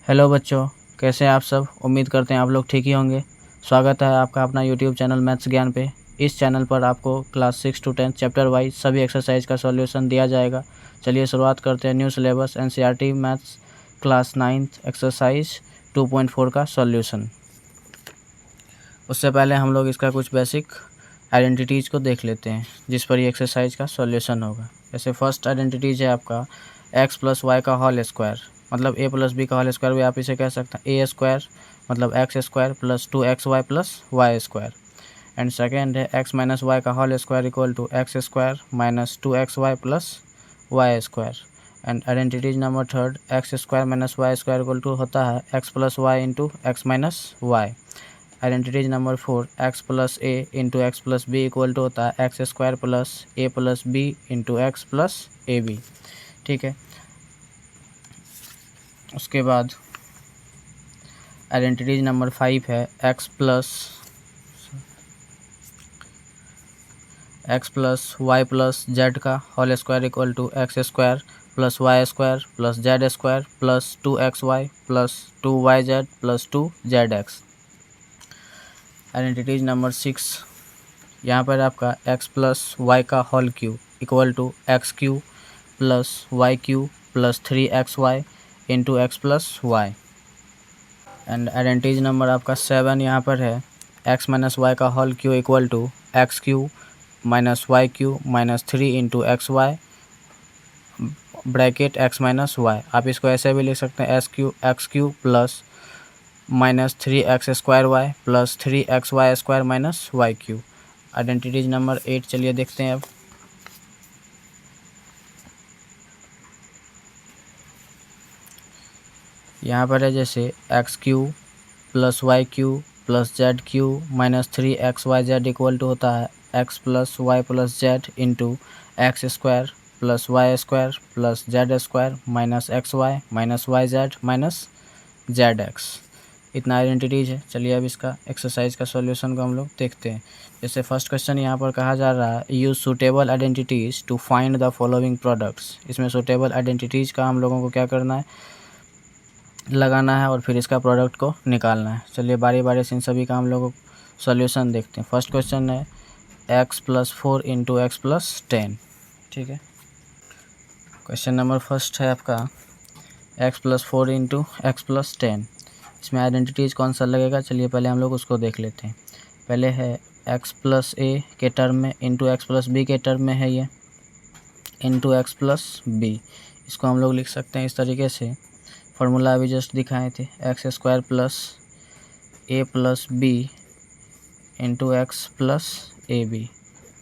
Hello बच्चों, कैसे हैं आप सब। उम्मीद करते हैं आप लोग ठीक ही होंगे। स्वागत है आपका अपना यूट्यूब चैनल मैथ्स ज्ञान पे। इस चैनल पर आपको क्लास 6 to 10 चैप्टर वाइज सभी एक्सरसाइज का सॉल्यूशन दिया जाएगा। चलिए शुरुआत करते हैं new syllabus NCERT maths class 9th exercise 2.4 का सॉल्यूशन। उससे पहले हम लोग इसका कुछ बेसिक आइडेंटिटीज़ को देख लेते हैं जिस पर ये एक्सरसाइज का सॉल्यूशन होगा। जैसे फर्स्ट आइडेंटिटीज है आपका x + y का होल स्क्वायर, मतलब a + b का होल स्क्वायर भी आप इसे कह सकते हैं। a स्क्वायर मतलब x² + 2xy + y²। And second है x - y का whole square equal to x² - 2xy + y²। And identities number third x² - y² equal to होता है x + y × x - y। Identities number 4 x + a × x + b equal to होता है x² + a + b × x + ab। ठीक है। उसके बाद identities number 5 है x + y + z का whole square equal to x² + y² + z² + 2xy + 2yz + 2zx। Identities number 6 यहाँ पर आपका x + y का whole cube equal to x³ + y³ + 3xy × x + y। And identities number आपका 7 यहाँ पर है x - y का whole cube equal to x³ - y³ - 3 × xy bracket x - y। आप इसको ऐसे भी लिख सकते हैं x³ + -3x² + 3xy² - y³। Identities number 8 चलिए देखते हैं अब। यहाँ पर है जैसे x³ + y³ + z³ - 3xyz equal to होता है x + y + z × x² + y² + z² - xy - yz - zx। इतना आइडेंटिटीज है। चलिए अब इसका एक्सरसाइज का सॉल्यूशन को हम लोग देखते हैं। जैसे फर्स्ट क्वेश्चन यहाँ पर कहा जा रहा है use suitable identities to find the following products. इसमें सूटेबल आइडेंटिटीज का हम लोगों को क्या करना है, लगाना है और फिर इसका प्रोडक्ट को निकालना है। चलिए बारी बारी से इन सभी का हम लोग सॉल्यूशन देखते हैं। फर्स्ट क्वेश्चन है x + 4 × x + 10। ठीक है। क्वेश्चन नंबर फर्स्ट है आपका x + 4 × x + 10। इसमें आइडेंटिटीज कौन सा लगेगा, चलिए पहले हम लोग उसको देख लेते हैं। पहले है x + a के टर्म में × x + b के टर्म में है ये × x + b। इसको हम लोग लिख सकते हैं इस तरीके से, फार्मूला अभी जस्ट दिखाए थे x² + a + b × x + ab।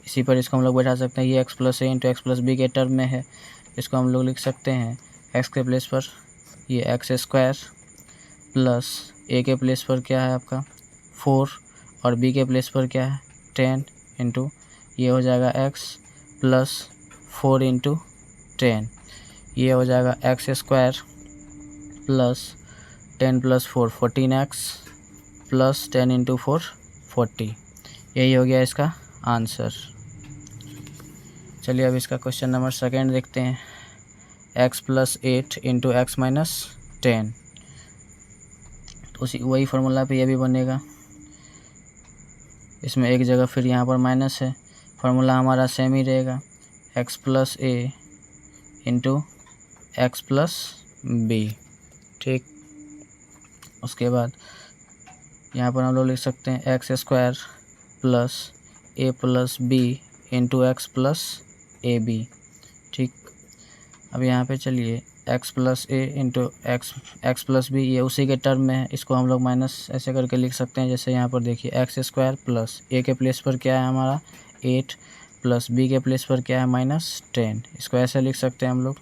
इसी पर इसको हम लोग बैठा सकते हैं। ये x + a × x + b के टर्म में है, इसको हम लोग लिख सकते हैं x के प्लेस पर ये x² + a के प्लेस पर क्या है आपका 4 और b के प्लेस पर क्या है 10 × ये हो जाएगा x + 4 × 10। ये हो जाएगा x² + 10 + 4 14x + 10 × 4 40। यही हो गया इसका आंसर। चलिए अब इसका क्वेश्चन नंबर सेकेंड देखते हैं x + 8 × x - 10। तो उसी वही फार्मूला पे ये भी बनेगा। इसमें एक जगह फिर यहाँ पर माइनस है, फार्मूला हमारा सेम ही रहेगा x + a × x + b। ठीक। उसके बाद यहाँ पर हम लोग लिख सकते हैं x² + a + b × x + ab। ठीक। अब यहाँ पे चलिए x + a × x + b ये उसी के टर्म में है, इसको हम लोग माइनस ऐसे करके लिख सकते हैं। जैसे यहाँ पर देखिए x² + a के प्लेस पर क्या है हमारा 8 + b के प्लेस पर क्या है -10। इसको ऐसे लिख सकते हैं हम लोग,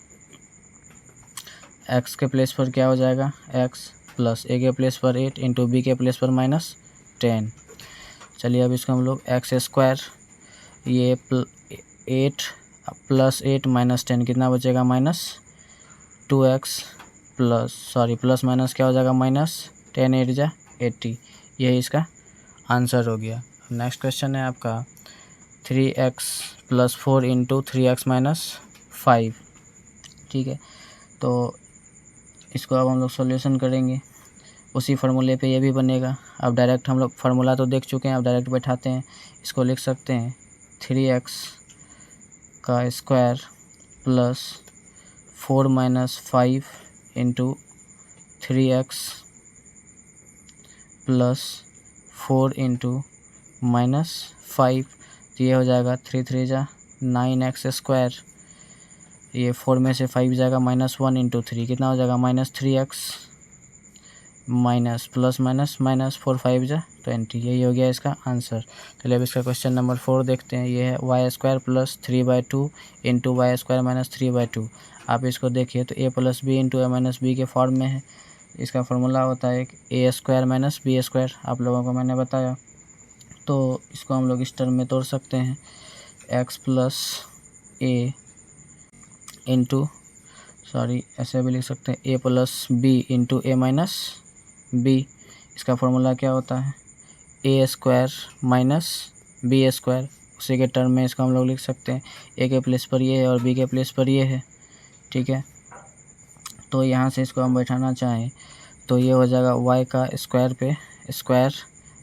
x के प्लेस पर क्या हो जाएगा x + a के प्लेस पर 8 × b के प्लेस पर -10। चलिए अब इसको हम लोग x² ये 8 + 8 - 10 कितना बचेगा -2x प्लस माइनस क्या हो जाएगा -10 8 जा 80। यही इसका आंसर हो गया। नेक्स्ट क्वेश्चन है आपका 3x + 4 × 3x - 5। ठीक है। तो इसको अब हम लोग सॉल्यूशन करेंगे, उसी फार्मूले पे ये भी बनेगा। अब डायरेक्ट हम लोग फार्मूला तो देख चुके हैं, अब डायरेक्ट बैठाते हैं। इसको लिख सकते हैं 3x का square plus 4 minus 5 into 3x plus 4 into minus 5, तो ये हो जाएगा 3 3 जा 9x स्क्वायर, ये 4 में से 5 जाएगा -1 इंटू 3 कितना हो जाएगा -3x minus plus minus minus 4 5 जा 20, यही हो गया इसका आंसर। चलिए अब इसका क्वेश्चन नंबर 4 देखते हैं। ये है y² plus 3/2 into y² minus 3/2। आप इसको देखिए तो a plus b into a minus B के फॉर्म में है। इसका फॉर्मूला होता है a² माइनस b², आप लोगों को मैंने बताया। तो इसको हम लोग इस टर्म में तोड़ सकते हैं, x प्लस a इंटू ऐसे भी लिख सकते हैं a plus b into a minus b. इसका फॉर्मूला क्या होता है a² माइनस b², उसी के टर्म में इसको हम लोग लिख सकते हैं। a के प्लेस पर ये है और b के प्लेस पर ये है, ठीक है। तो यहाँ से इसको हम बैठाना चाहें तो ये हो जाएगा y का स्क्वायर पे स्क्वायर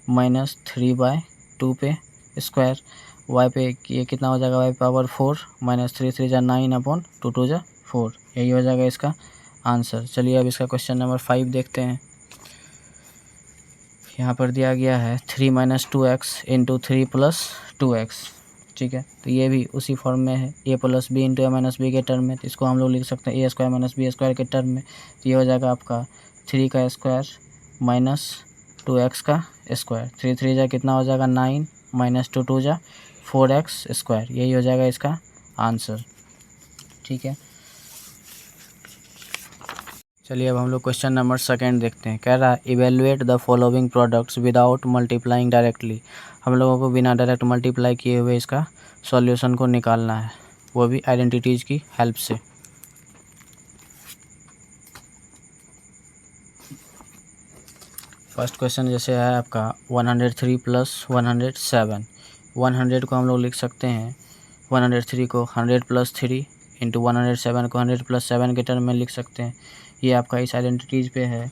माइनस 3/2 पे स्क्वायर, y पे ये कितना हो जाएगा y पावर 4 माइनस 3 3 जा 9/2 2 जा 4, यही हो जाएगा इसका आंसर। चलिए अब इसका क्वेश्चन नंबर 5 देखते हैं। यहाँ पर दिया गया है 3 minus 2x into 3 plus 2x, ठीक है। तो ये भी उसी फॉर्म में है, a plus b into a minus B के टर्म में। तो इसको हम लोग लिख सकते हैं a² माइनस b² के टर्म में। तो ये हो जाएगा आपका 3 का स्क्वायर माइनस 2x का स्क्वायर, 3 3 जा कितना हो जाएगा 9 माइनस 2 2 जा 4x स्क्वायर, यही हो जाएगा इसका आंसर, ठीक है। चलिए अब हम लोग क्वेश्चन नंबर 2 देखते हैं। कह रहा है evaluate the following products without multiplying directly. हम लोगों को बिना डायरेक्ट मल्टीप्लाई किए हुए इसका सॉल्यूशन को निकालना है, वो भी आइडेंटिटीज़ की हेल्प से। फर्स्ट क्वेश्चन जैसे है आपका 103 प्लस 107। 100 को हम लोग लिख सकते हैं 103 को 100 प्लस 3 इंटू 107 को 100 प्लस 7 के टर्म में लिख सकते हैं। ये आपका इस आइडेंटिटीज़ पे है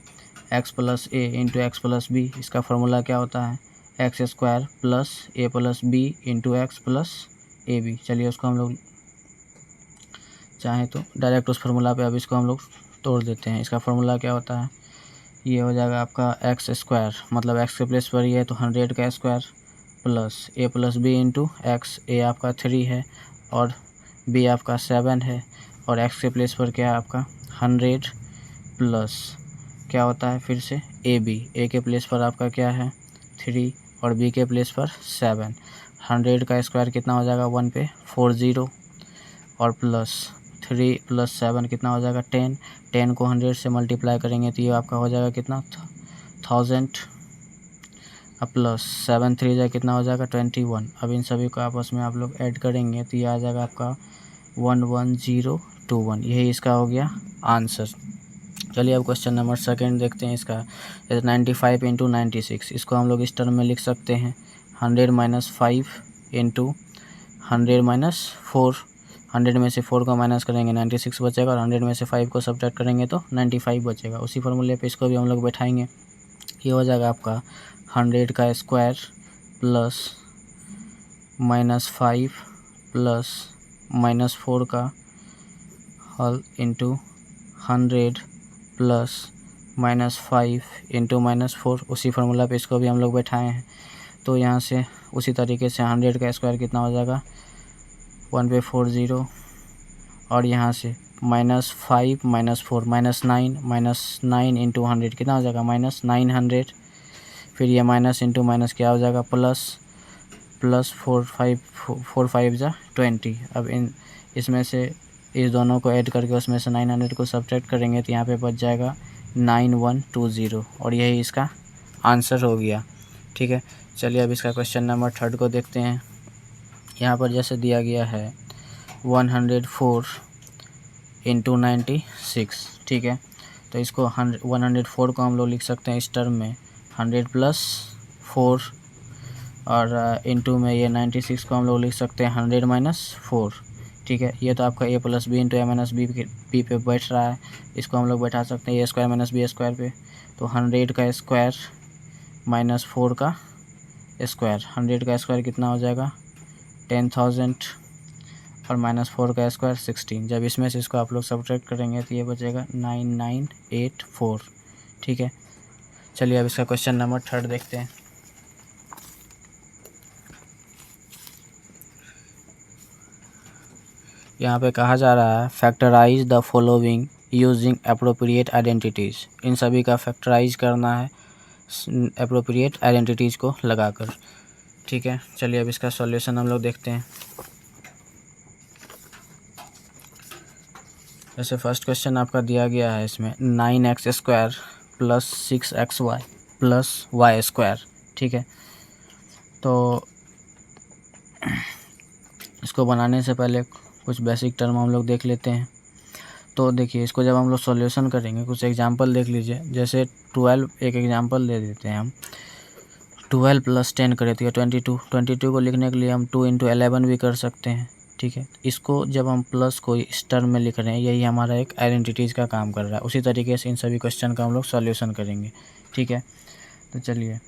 x plus a into x plus b. इसका फार्मूला क्या होता है x² plus a plus b into x plus a b. चलिए उसको हम लोग चाहें तो डायरेक्ट उस फार्मूला पे अब इसको हम लोग तोड़ देते हैं। इसका फार्मूला क्या होता है, ये हो जाएगा आपका x² मतलब x के प्लेस पर ये है तो 100 का square plus a plus b into x, a आपका 3 है और b आपका 7 है, और x के प्लेस पर क्या है आपका 100 प्लस क्या होता है फिर से a के प्लेस पर आपका क्या है 3 और b के प्लेस पर 7। 100 का स्क्वायर कितना हो जाएगा 1 पे 40 और प्लस 3 प्लस 7 कितना हो जाएगा 10। 10 को 100 से मल्टीप्लाई करेंगे तो ये आपका हो जाएगा कितना 1000 प्लस 7 3 जा कितना हो जाएगा 21। अब इन सभी को आपस में आप लोग ऐड करेंगे तो ये आ जाएगा आपका 11021, यही इसका हो गया आंसर। चलिए अब क्वेश्चन नंबर 2 देखते हैं। इसका 95 इंटू 96, इसको हम लोग इस टर्म में लिख सकते हैं 100 माइनस 5 इंटू 100 माइनस 4। 100 में से 4 को माइनस करेंगे 96 बचेगा और 100 में से 5 को सब्ट्रैक्ट करेंगे तो 95 बचेगा। उसी फार्मूले पे इसको भी हम लोग बैठाएंगे। ये हो जाएगा आपका 100 का स्क्वायर प्लस -5 प्लस -4 का होल इंटू 100 प्लस -5 इंटू -4। उसी फार्मूला पे इसको भी हम लोग बैठाए हैं। तो यहाँ से उसी तरीके से 100 का स्क्वायर कितना हो जाएगा 1 पे 40 और यहाँ से -5 -4 -9 इंटू 100 कितना हो जाएगा -900। फिर ये माइनस इंटू माइनस क्या हो जाएगा प्लस 4 5 जा 20। अब इसमें से इस दोनों को ऐड करके उसमें से 900 को सब्ट्रैक्ट करेंगे तो यहाँ पे बच जाएगा 9120 और यही इसका आंसर हो गया, ठीक है। चलिए अब इसका क्वेश्चन नंबर 3 को देखते हैं। यहाँ पर जैसे दिया गया है 104 इंटू 96, ठीक है। तो इसको 104 को हम लोग लिख सकते हैं इस टर्म में 100 प्लस 4 और इंटू में ये 96 को हम लोग लिख सकते हैं 100 माइनस 4, ठीक है। ये तो आपका ए plus b into a minus B पे बैठ रहा है, इसको हम लोग बैठा सकते हैं a square minus B square पे। तो 100 का स्क्वायर माइनस 4 का स्क्वायर, 100 का स्क्वायर कितना हो जाएगा 10,000 और माइनस 4 का स्क्वायर 16। जब इसमें से इसको आप लोग सब्ट्रैक्ट करेंगे तो ये बचेगा 9984। ठीक है। चलिए अब इसका क्वेश्चन नंबर 3 देखते हैं। यहाँ पे कहा जा रहा है factorise the following using appropriate identities. इन सभी का फैक्टराइज करना है अप्रोप्रिएट आइडेंटिटीज़ को लगाकर। ठीक है। चलिए अब इसका सॉल्यूशन हम लोग देखते हैं। जैसे फर्स्ट क्वेश्चन आपका दिया गया है, इसमें 9x² plus 6xy plus y²। ठीक है। तो इसको बनाने से पहले कुछ बेसिक टर्म हम लोग देख लेते हैं। तो देखिए, इसको जब हम लोग सॉल्यूशन करेंगे, कुछ एग्जांपल देख लीजिए। जैसे 12, एक एग्जांपल दे देते हैं हम। 12 प्लस 10 करें तो 22 को लिखने के लिए हम 2 इंटू 11 भी कर सकते हैं। ठीक है। इसको जब हम प्लस को इस टर्म में लिख रहे हैं, यही हमारा एक आइडेंटिटीज़ का काम कर रहा है। उसी तरीके से इन सभी क्वेश्चन का हम लोग सॉल्यूशन करेंगे। ठीक है। तो चलिए,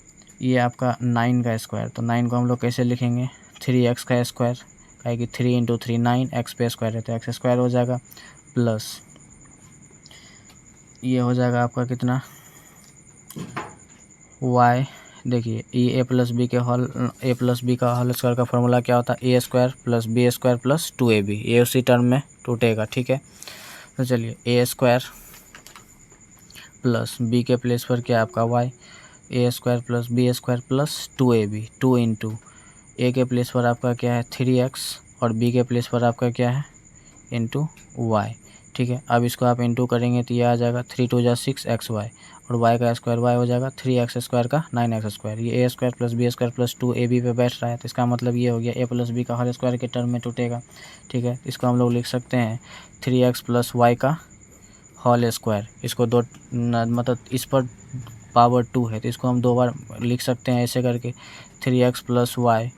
ये आपका 9 का स्क्वायर, तो 9 को हम लोग कैसे लिखेंगे 3x का स्क्वायर, काहे कि 3 इंटू 3 9, एक्स पे स्क्वायर है तो एक्स स्क्वायर हो जाएगा, प्लस ये हो जाएगा आपका कितना y। देखिए, ये a प्लस बी का होल स्क्वायर का फॉर्मूला क्या होता है, a² plus b² plus 2ab। ये उसी टर्म में टूटेगा। ठीक है। तो चलिए, a² प्लस b के प्लेस पर क्या आपका y, a² plus b² plus 2ab, 2 into a के प्लेस पर आपका क्या है 3x और बी के प्लेस पर आपका क्या है इंटू वाई। ठीक है। अब इसको आप इंटू करेंगे तो ये आ जाएगा 3 2 जा 6xy और y का स्क्वायर y हो जाएगा 3x² का 9x²। ये a² plus b² plus 2ab पे बैठ रहा है, तो इसका मतलब ये हो गया a प्लस बी का होल स्क्वायर के टर्म में टूटेगा। ठीक है। इसको हम लोग लिख सकते हैं 3x प्लस वाई का होल स्क्वायर। इसको दो मतलब इस पर पावर 2 है तो इसको हम 2 बार लिख सकते हैं ऐसे करके 3x plus Y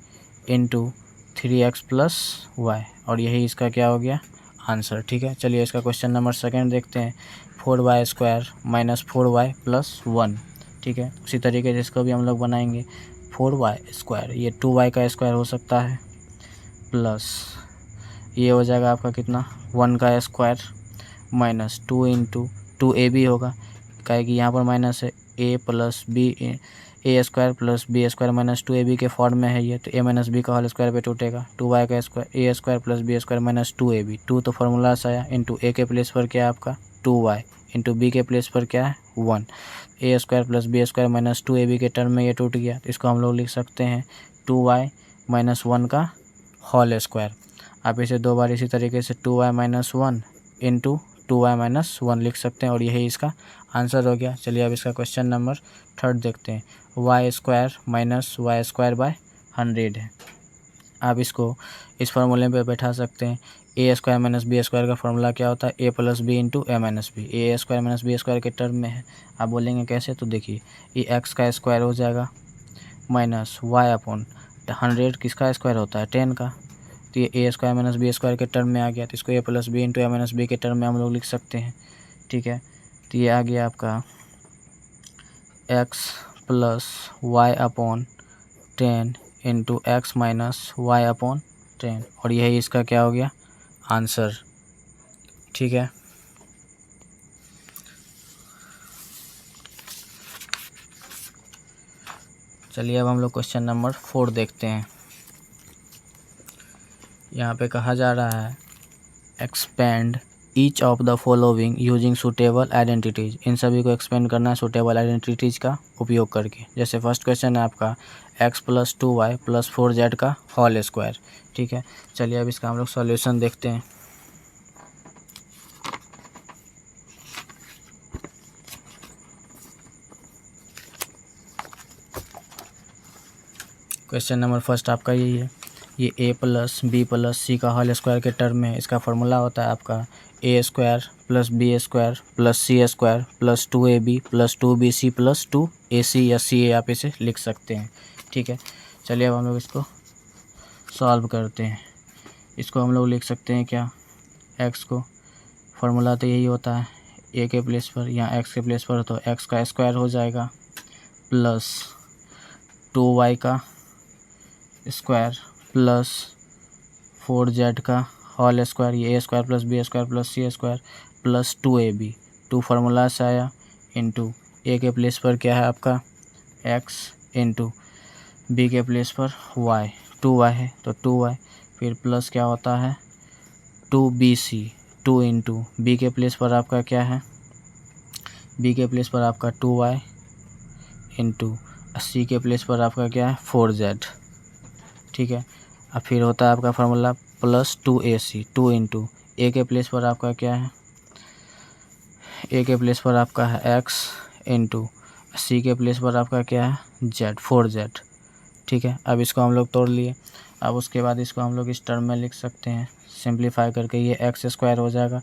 into 3x plus y, और यही इसका क्या हो गया आंसर। ठीक है। चलिए इसका क्वेश्चन नंबर 2 देखते हैं। 4y² minus 4y plus 1। ठीक है। उसी तरीके से इसको भी हम लोग बनाएंगे 4y², ये 2y का स्क्वायर हो सकता है, प्लस ये हो जाएगा आपका कितना 1 का स्क्वायर माइनस 2 इंटू 2ab होगा, काहे कि यहाँ पर माइनस है a plus b a² plus b² minus 2ab के फॉर्म में है ये, तो a माइनस बी का होल स्क्वायर पे टूटेगा। 2y का square a² plus b² minus 2ab, 2 तो फार्मूला से आया, इंटू a के प्लेस पर क्या है आपका 2y, इंटू b के प्लेस पर क्या है 1, a² plus b² minus 2ab के टर्म में ये टूट गया। तो इसको हम लोग लिख सकते हैं 2y माइनस 1 का होल स्क्वायर। आप इसे 2 बार इसी तरीके से 2y minus 1 into 2y minus 1 लिख सकते हैं, और यही इसका आंसर हो गया। चलिए अब इसका क्वेश्चन नंबर 3 देखते हैं। y² माइनस y² बाय 100 है। आप इसको इस फार्मूले पे बैठा सकते हैं। a² माइनस b² का फार्मूला क्या होता है a plus b into a minus b, a² minus b² के टर्म में है। आप बोलेंगे कैसे, तो देखिए ये x का स्क्वायर हो जाएगा माइनस y अपॉन 100 किसका स्क्वायर होता है 10 का, तो ये a² माइनस b² के टर्म में आ गया। तो इसको a plus b into a minus B के टर्म में हम लोग लिख सकते हैं। ठीक है। तो ये आ गया आपका x plus y upon 10 into x minus y upon 10, और यही इसका क्या हो गया आंसर। ठीक है। चलिए अब हम लोग क्वेश्चन नंबर 4 देखते हैं। यहाँ पे कहा जा रहा है expand each of the following using suitable identities. इन सभी को एक्सपेंड करना है सूटेबल आइडेंटिटीज़ का उपयोग करके। जैसे फर्स्ट क्वेश्चन है आपका x plus 2y plus 4z का होल स्क्वायर। ठीक है। चलिए अब इसका हम लोग सॉल्यूशन देखते हैं। क्वेश्चन नंबर फर्स्ट आपका यही है। ये a plus b plus c का होल स्क्वायर के टर्म में इसका फार्मूला होता है आपका a² plus b² plus c² plus 2ab plus 2bc plus 2ac या ca आप इसे लिख सकते हैं। ठीक है। चलिए अब हम लोग इसको सॉल्व करते हैं। इसको हम लोग लिख सकते हैं क्या, एक्स को, फार्मूला तो यही होता है, ए के प्लेस पर, यहाँ एक्स के प्लेस पर तो एक्स का स्क्वायर हो जाएगा प्लस 2y का स्क्वायर प्लस 4z का होल स्क्वायर, ये a square plus B square plus c square plus 2ab, 2 formula से आया, इंटू ए के प्लेस पर क्या है आपका x, इंटू बी के प्लेस पर y, 2y है तो 2y, फिर प्लस क्या होता है 2bc, 2 इंटू बी के प्लेस पर आपका क्या है, बी के प्लेस पर आपका 2y, इंटू सी के प्लेस पर आपका क्या है 4z, ठीक है। अब फिर होता है आपका formula plus 2ac, 2 into a के प्लेस पर आपका क्या है, ए के प्लेस पर आपका है x, इंटू सी के प्लेस पर आपका क्या है z, 4z, ठीक है। अब इसको हम लोग तोड़ लिए। अब उसके बाद इसको हम लोग इस टर्म में लिख सकते हैं सिंप्लीफाई करके, ये एक्स स्क्वायर हो जाएगा,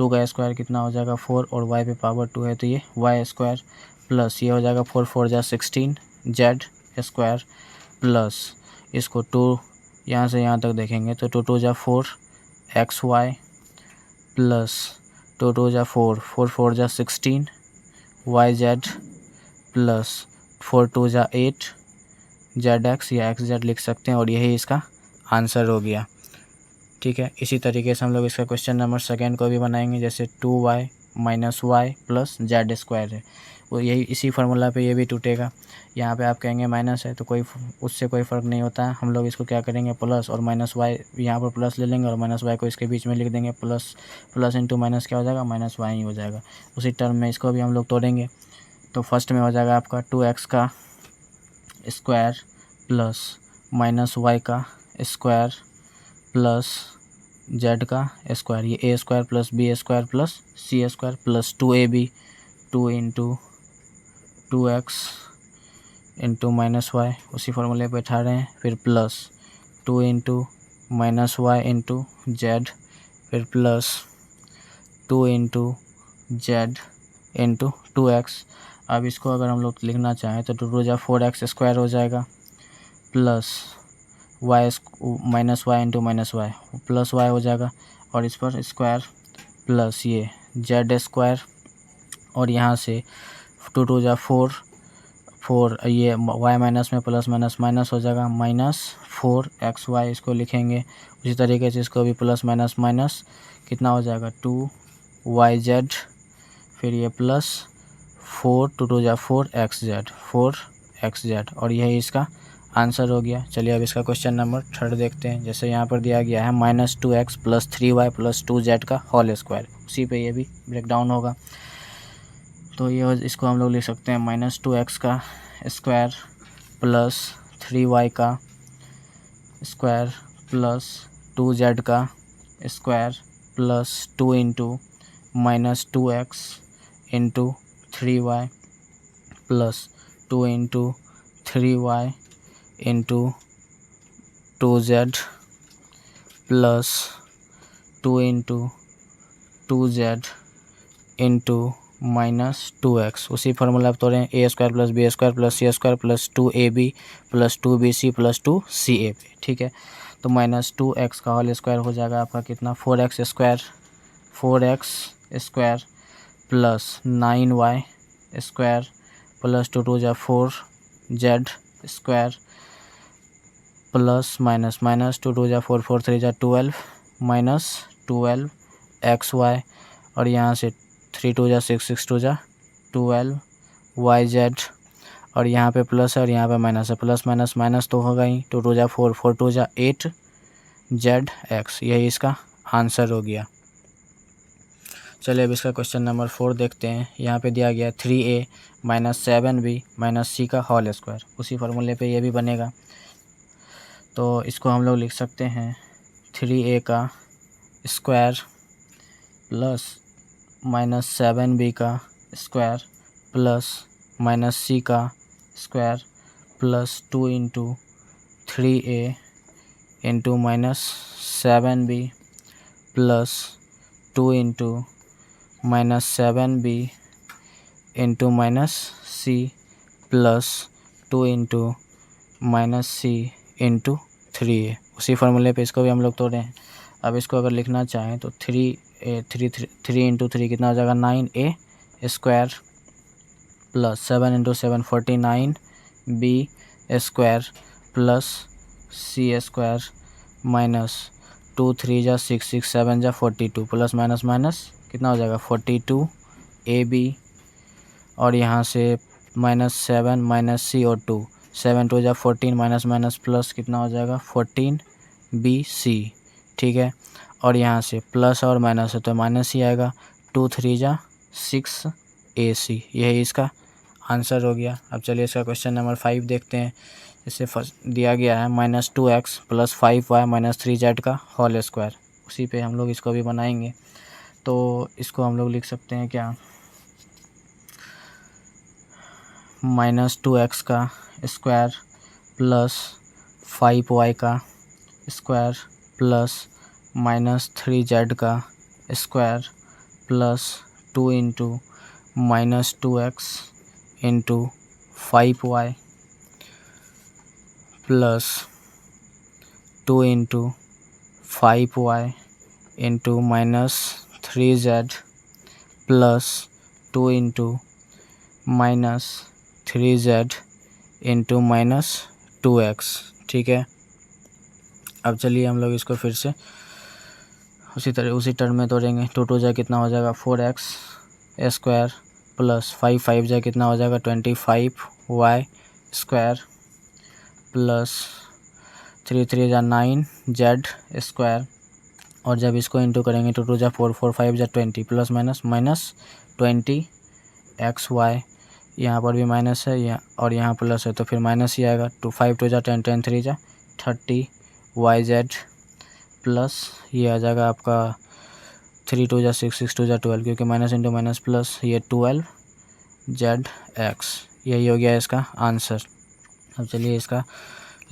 2 का स्क्वायर कितना हो जाएगा 4 और y पे पावर 2 है तो ये y स्क्वायर प्लस ये हो जाएगा 4 4 जा 16 z स्क्वायर प्लस इसको 2 यहाँ से यहाँ तक देखेंगे तो 2 2 जा 4 xy प्लस 2 2 जा 4 4 4 जा 16 yz प्लस 4 2 जा 8 zx या xz लिख सकते हैं और यही इसका आंसर हो गया, ठीक है। इसी तरीके से हम लोग इसका क्वेश्चन नंबर सेकेंड को भी बनाएंगे, जैसे 2y minus y plus Z square है, वो यही इसी फार्मूला पे ये भी टूटेगा। यहाँ पे आप कहेंगे माइनस है तो कोई उससे कोई फ़र्क नहीं होता है, हम लोग इसको क्या करेंगे प्लस और माइनस वाई, यहाँ पर प्लस ले लेंगे और माइनस वाई को इसके बीच में लिख देंगे, प्लस प्लस इंटू माइनस क्या हो जाएगा माइनस वाई ही हो जाएगा। उसी टर्म में इसको भी हम लोग तोड़ेंगे, तो फर्स्ट में हो जाएगा आपका 2x का स्क्वायर प्लस माइनस वाई का स्क्वायर प्लस जेड का स्क्वायर, ये a square plus B square plus c square plus 2ab, 2 into 2x into minus y, उसी फार्मूले पे बैठा रहे हैं, फिर plus 2 into minus Y into z, फिर plus 2 into z into 2x। अब इसको अगर हम लोग लिखना चाहें तो 2 जा 4x स्क्वायर हो जाएगा plus y minus Y into minus y plus y हो जाएगा और इस पर स्क्वायर प्लस ये जेड स्क्वायर और यहाँ से 2 2 जा 4 4 ये वाई माइनस में प्लस माइनस माइनस हो जाएगा माइनस 4xy, इसको लिखेंगे उसी तरीके से इसको भी प्लस माइनस माइनस कितना हो जाएगा 2yz, फिर ये प्लस 4 2 2 जा 4xz और यही इसका आंसर हो गया। चलिए अब इसका क्वेश्चन नंबर थर्ड देखते हैं। जैसे यहाँ पर दिया गया है -2x plus 3y plus 2z का होल स्क्वायर, उसी पे ये भी ब्रेक डाउन होगा। तो ये इसको हम लोग लिख सकते हैं -2x का स्क्वायर प्लस 3y का स्क्वायर प्लस 2z का square plus 2 into -2x into 3y plus 2 into 3y into 2z plus 2 into 2z into -2x, उसी फार्मूला पर तोड़ें a square plus B square plus c square plus 2ab plus 2bc plus 2ca पे, ठीक है। तो -2x का whole square हो जाएगा आपका कितना 4x square plus 9y square plus 2 2 जा 4z square plus minus minus 2 2 जा 4 4 3 जा 12 माइनस 12xy और यहाँ से 3 2 जा 6 6 2 जा 12yz और यहाँ पे प्लस है और यहाँ पे माइनस है, प्लस माइनस माइनस तो होगा ही, 2 2 जा 4 4 2 जा 8zx, यही इसका आंसर हो गया। चलिए अब इसका क्वेश्चन नंबर 4 देखते हैं। यहाँ पे दिया गया 3a माइनस 7b माइनस सी का होल स्क्वायर, उसी फार्मूले पे ये भी बनेगा। तो इसको हम लोग लिख सकते हैं 3a का स्क्वायर प्लस -7b का स्क्वायर प्लस -c का square plus 2 into 3a into -7b plus 2 into -7b into -c plus 2 into -c into 3a, उसी फार्मूले पे इसको भी हम लोग तोड़े हैं। अब इसको अगर लिखना चाहें तो 3 इंटू 3 कितना हो जाएगा 9a square plus 7 into 7 49 b square plus c square minus 2 3 जा 6 6 7 जा 42 प्लस माइनस माइनस कितना हो जाएगा 42 ab और यहाँ से -7 माइनस सी और 2 7 2 जा 14 माइनस माइनस प्लस कितना हो जाएगा 14 बी सी। ठीक है, और यहाँ से प्लस और माइनस है तो माइनस ही आएगा 2 3 जा 6 ए सी। यही इसका आंसर हो गया। अब चलिए इसका क्वेश्चन नंबर 5 देखते हैं। इसे फर्स्ट दिया गया है -2x plus 5y minus 3z का होल स्क्वायर। उसी पे हम लोग इसको भी बनाएंगे। तो इसको हम लोग लिख सकते हैं क्या, -2x का स्क्वायर प्लस 5y का स्क्वायर प्लस -3z का square plus 2 into -2x into 5y plus 2 into 5y into -3z plus 2 into -3z into -2x। ठीक है, अब चलिए हम लोग इसको फिर से उसी टर्म में तोड़ेंगे। 2 2 जा कितना हो जाएगा 4x स्क्वायर प्लस 5 5 जा कितना हो जाएगा 25y स्क्वायर प्लस 3 3 जा 9z स्क्वायर, और जब इसको इंटू करेंगे 2 2 जा 4 4 5 जा 20 प्लस माइनस 20xy, यहाँ पर भी माइनस है यहाँ और यहाँ प्लस है तो फिर माइनस ही आएगा। 2 5 2 जा 10 10 3 जा 30yz प्लस ये आ जाएगा आपका 3 2 जा 6 6 2 जा 12, क्योंकि माइनस इंटू माइनस प्लस ये 12zx। यही हो गया इसका आंसर। अब चलिए इसका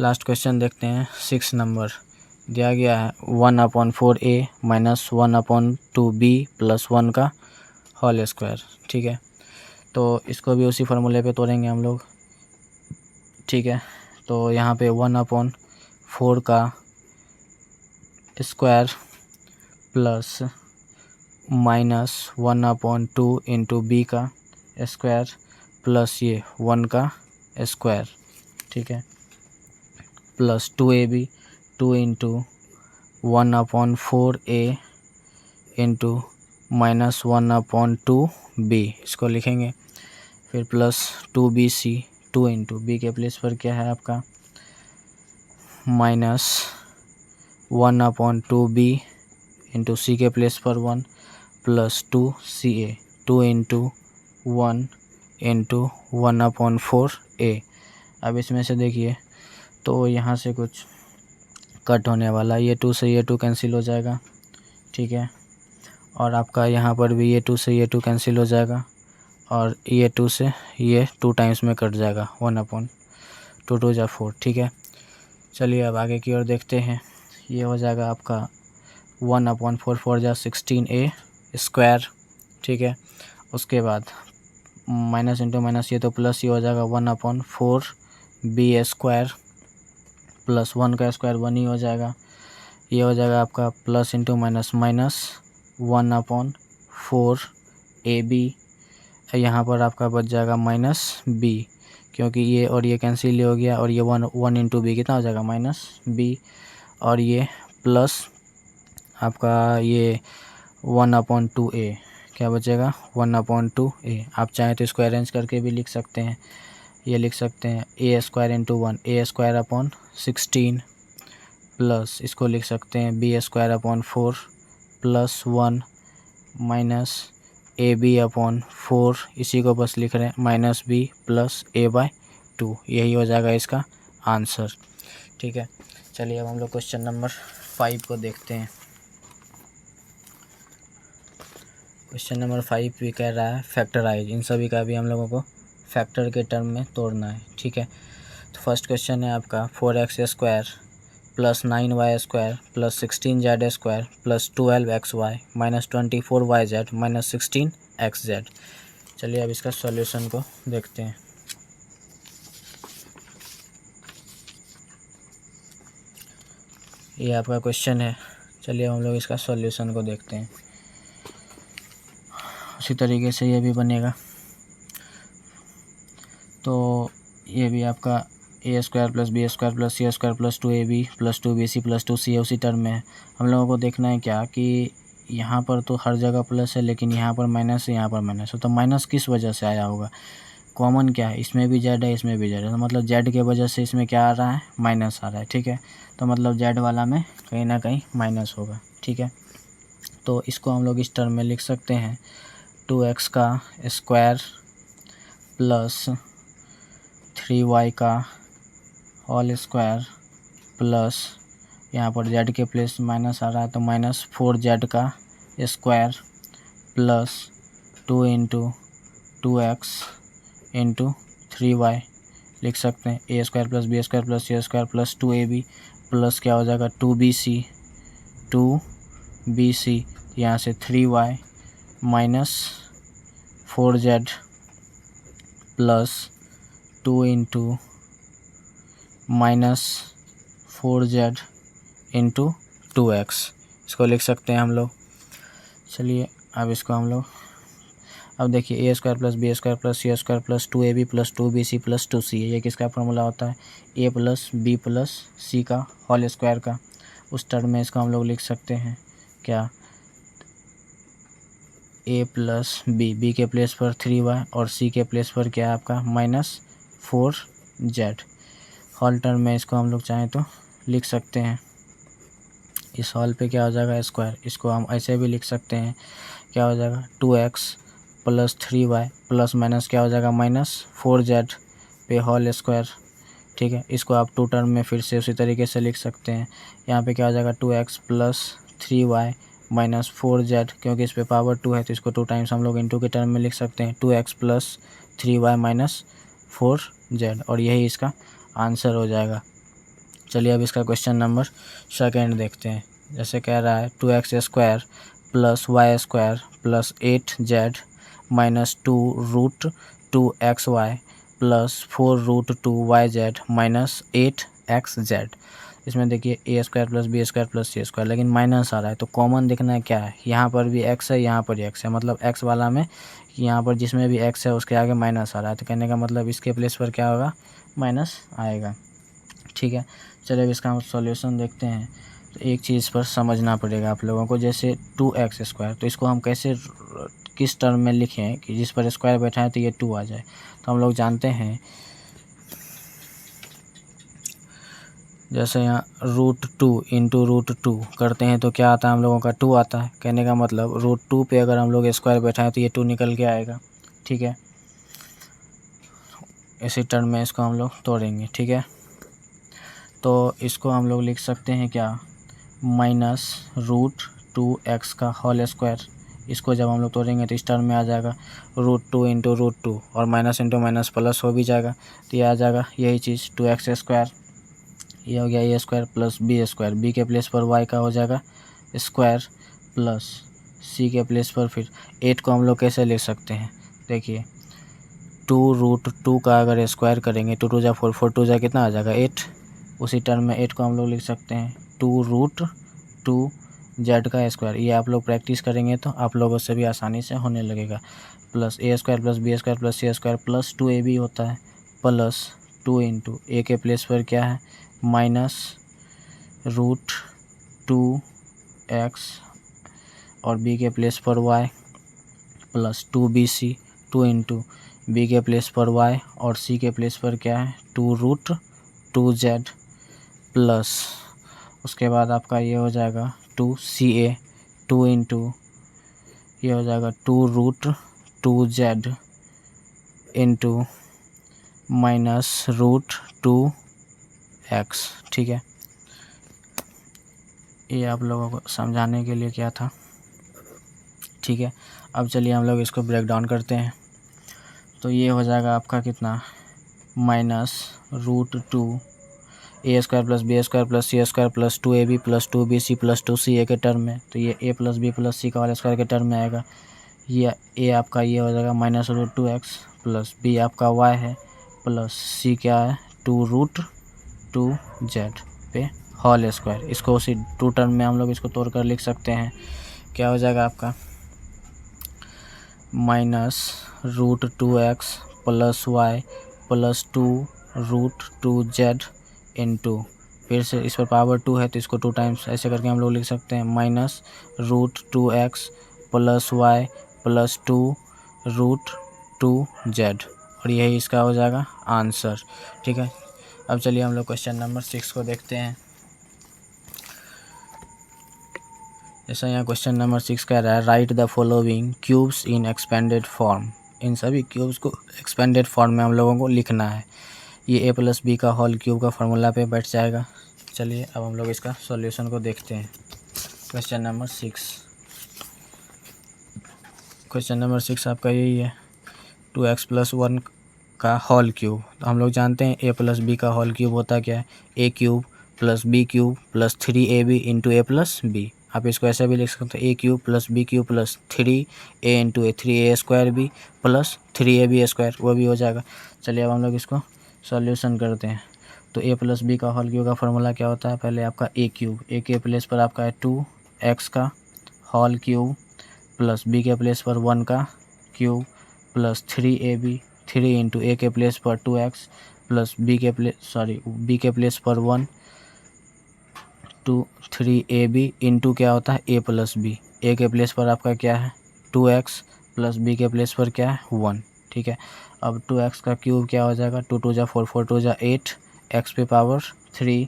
लास्ट क्वेश्चन देखते हैं। 6 नंबर दिया गया है 1/4a माइनस 1/2b प्लस 1 का होल स्क्वायर। ठीक है, तो इसको भी उसी फार्मूले पे तोड़ेंगे हम लोग। ठीक है, तो यहाँ पे 1/4 का स्क्वायर प्लस -1/2 इंटू बी का स्क्वायर प्लस ये 1 का स्क्वायर। ठीक है, plus 2ab 2 into 1/4a into -1/2b, इसको लिखेंगे। फिर प्लस 2bc 2 इंटू बी के प्लेस पर क्या है आपका -1/2b इंटू सी के प्लेस पर 1 plus 2ca 2 into 1 into 1/4a। अब इसमें से देखिए तो यहाँ से कुछ कट होने वाला, ये 2 से ये 2 कैंसिल हो जाएगा। ठीक है, और आपका यहाँ पर भी ये 2 से ये 2 कैंसिल हो जाएगा और ये 2 से ये 2 टाइम्स में कट जाएगा 1/2 2 जा 4। ठीक है, चलिए अब आगे की ओर देखते हैं। ये हो जाएगा आपका 1/4 4 जा 16a स्क्वायर। ठीक है, उसके बाद माइनस इंटू माइनस ये तो प्लस ही हो जाएगा 1/4b स्क्वायर प्लस 1 का स्क्वायर 1 ही हो जाएगा। ये हो जाएगा आपका plus into minus minus 1/4ab। यहाँ पर आपका बच जाएगा -b, क्योंकि ये और ये कैंसिल हो गया और ये 1 इंटू बी कितना हो जाएगा -b, और ये प्लस आपका ये 1/2a क्या बचेगा 1/2a। आप चाहें तो इसको अरेंज करके भी लिख सकते हैं। ये लिख सकते हैं a square into 1 a square upon 16 plus इसको लिख सकते हैं b square upon 4 plus 1 minus ab/4, इसी को बस लिख रहे हैं -b प्लस a/2। यही हो जाएगा इसका आंसर। ठीक है, चलिए अब हम लोग क्वेश्चन नंबर 5 को देखते हैं। क्वेश्चन नंबर 5 भी कह रहा है फैक्टराइज। इन सभी का भी हम लोगों को फैक्टर के टर्म में तोड़ना है। ठीक है, तो फर्स्ट क्वेश्चन है आपका 4x square plus 9y square plus 16z square plus 12xy minus 24yz minus 16xz। चलिए अब इसका सॉल्यूशन को देखते हैं। ये आपका क्वेश्चन है, चलिए हम लोग इसका सॉल्यूशन को देखते हैं। उसी तरीके से ये भी बनेगा। तो ये भी आपका a square plus B square plus c square plus 2ab plus 2bc plus 2c उसी टर्म में है। हम लोगों को देखना है क्या कि यहाँ पर तो हर जगह प्लस है, लेकिन यहाँ पर माइनस है, यहाँ पर माइनस है। तो माइनस किस वजह से आया होगा? कॉमन क्या है, इसमें भी जेड है, इसमें भी जेड है, तो मतलब जेड के वजह से इसमें क्या आ रहा है, माइनस आ रहा है। ठीक है, तो मतलब जेड वाला में कहीं ना कहीं माइनस होगा। ठीक है, तो इसको हम लोग इस टर्म में लिख सकते हैं 2x का स्क्वायर प्लस 3y का होल स्क्वायर प्लस यहाँ पर जेड के प्लेस माइनस आ रहा है तो माइनस 4z का square plus 2 into 2x into 3y लिख सकते हैं। A square plus B square plus c square plus 2ab प्लस क्या हो जाएगा 2bc यहाँ से 3y minus 4z plus 2 into minus 4z into 2x इसको लिख सकते हैं हम लोग। चलिए अब इसको हम लोग अब देखिए a square plus B square plus c square plus 2ab plus 2bc plus 2c ये किसका फॉर्मूला होता है? A plus b plus c का होल स्क्वायर का। उस टर्म में इसको हम लोग लिख सकते हैं क्या, ए प्लस बी के प्लेस पर 3y और सी के प्लेस पर क्या है आपका माइनस 4z। होल टर्म में इसको हम लोग चाहें तो लिख सकते हैं। इस हॉल पे क्या हो जाएगा स्क्वायर, इसको हम ऐसे भी लिख सकते हैं, क्या हो जाएगा 2x plus 3y plus minus क्या हो जाएगा माइनस 4z पे होल स्क्वायर। ठीक है, इसको आप टू टर्म में फिर से उसी तरीके से लिख सकते हैं। यहाँ पे क्या हो जाएगा 2x plus 3y minus 4z, क्योंकि इस पे पावर 2 है तो इसको 2 टाइम्स हम लोग इंटू के टर्म में लिख सकते हैं 2x plus 3y minus 4z, और यही इसका आंसर हो जाएगा। चलिए अब इसका क्वेश्चन नंबर सेकेंड देखते हैं। जैसे कह रहा है 2x square plus Y square plus 8z minus 2√2xy plus 4√2yz minus 8xz। इसमें देखिए a square plus B square plus c square, लेकिन माइनस आ रहा है तो कॉमन देखना है क्या है। यहाँ पर भी x है, यहाँ पर भी x है, मतलब x वाला में यहाँ पर जिसमें भी x है उसके आगे माइनस आ रहा है, तो कहने का मतलब इसके प्लेस पर क्या होगा, माइनस आएगा। ठीक है, चलिए अब इसका हम सॉल्यूशन देखते हैं। तो एक चीज़ पर समझना पड़ेगा आप लोगों को, जैसे 2x स्क्वायर तो इसको हम कैसे किस टर्म में लिखें कि जिस पर स्क्वायर बैठा है तो ये 2 आ जाए। तो हम लोग जानते हैं जैसे यहाँ √2 इंटू √2 करते हैं तो क्या आता है हम लोगों का 2 आता है। कहने का मतलब √2 पे अगर हम लोग स्क्वायर बैठाएं तो ये 2 निकल के आएगा। ठीक है, इसी टर्म में इसको हम लोग तोड़ेंगे। ठीक है, तो इसको हम लोग लिख सकते हैं क्या, माइनस √2x का होल स्क्वायर। इसको जब हम लोग तोड़ेंगे तो इस टर्म में आ जाएगा √2 इंटू √2 और माइनस इंटू माइनस प्लस हो भी जाएगा, तो ये आ जाएगा यही चीज़ 2x स्क्वायर। ये हो गया a square plus B square, B के प्लेस पर y का हो जाएगा स्क्वायर प्लस सी के प्लेस पर फिर 8 को हम लोग कैसे लिख सकते हैं, देखिए 2√2 का अगर स्क्वायर करेंगे 2 2 जा 4 4 2 जा कितना आ जाएगा 8। उसी टर्म में 8 को हम लोग लिख सकते हैं 2√2z का स्क्वायर। ये आप लोग प्रैक्टिस करेंगे तो आप लोगों से भी आसानी से होने लगेगा। Plus a square plus B square plus c square plus 2ab होता है प्लस 2 इंटू ए के प्लेस पर क्या है माइनस √2x और बी के प्लेस पर y plus 2bc 2 into B के प्लेस पर y और सी के प्लेस पर क्या है 2√2z प्लस उसके बाद आपका ये हो जाएगा 2ca 2 इंटू ये हो जाएगा 2√2z इंटू माइनस √2x। ठीक है, ये आप लोगों को समझाने के लिए क्या था। ठीक है, अब चलिए हम लोग इसको ब्रेक डाउन करते हैं। तो ये हो जाएगा आपका कितना, minus √2 a square plus B square plus c square plus 2ab plus 2bc plus 2ca के टर्म में, तो ये a plus b plus c का होल स्क्वायर के टर्म में आएगा। ये a आपका ये हो जाएगा माइनस √2x प्लस b आपका y है प्लस c क्या है 2√2z पे होल स्क्वायर। इसको उसी 2 टर्म में हम लोग इसको तोड़ कर लिख सकते हैं। क्या हो जाएगा आपका -√2x + y + 2√2z इंटू, फिर से इस पर पावर 2 है तो इसको 2 टाइम्स ऐसे करके हम लोग लिख सकते हैं -√2x + y + 2√2z, और यही इसका हो जाएगा आंसर। ठीक है, अब चलिए हम लोग क्वेश्चन नंबर 6 को देखते हैं। जैसा यहाँ क्वेश्चन नंबर 6 कह रहा है, write the following cubes in expanded form. इन सभी क्यूब्स को एक्सपेंडेड फॉर्म में हम लोगों को लिखना है। ये a + b का होल क्यूब का फार्मूला पे बैठ जाएगा। चलिए अब हम लोग इसका सॉल्यूशन को देखते हैं। क्वेश्चन नंबर 6 आपका यही है, 2x + 1 का होल क्यूब। तो हम लोग जानते हैं a + b का होल क्यूब होता क्या है, a³ + b³ + 3ab into a + b। आप इसको ऐसा भी लिख सकते हैं, a³ + b³ + 3a into a 3a² + 3ab², वो भी हो जाएगा। चलिए अब हम लोग इसको सॉल्यूशन करते हैं। तो a + b का होल क्यूब का फार्मूला क्या होता है, पहले आपका a³ a के प्लेस पर आपका है 2x का होल क्यूब प्लस b के प्लेस पर 1 का cube plus 3ab, 3 into a के प्लेस पर 2x प्लस b के प्लेस पर 1 2 3ab इंटू क्या होता है a + b। a के प्लेस पर आपका क्या है 2x प्लस b के प्लेस पर क्या है 1। ठीक है, अब 2x का क्यूब क्या हो जाएगा, 2 2 जा 4 4 2 जा 8 x पे पावर 3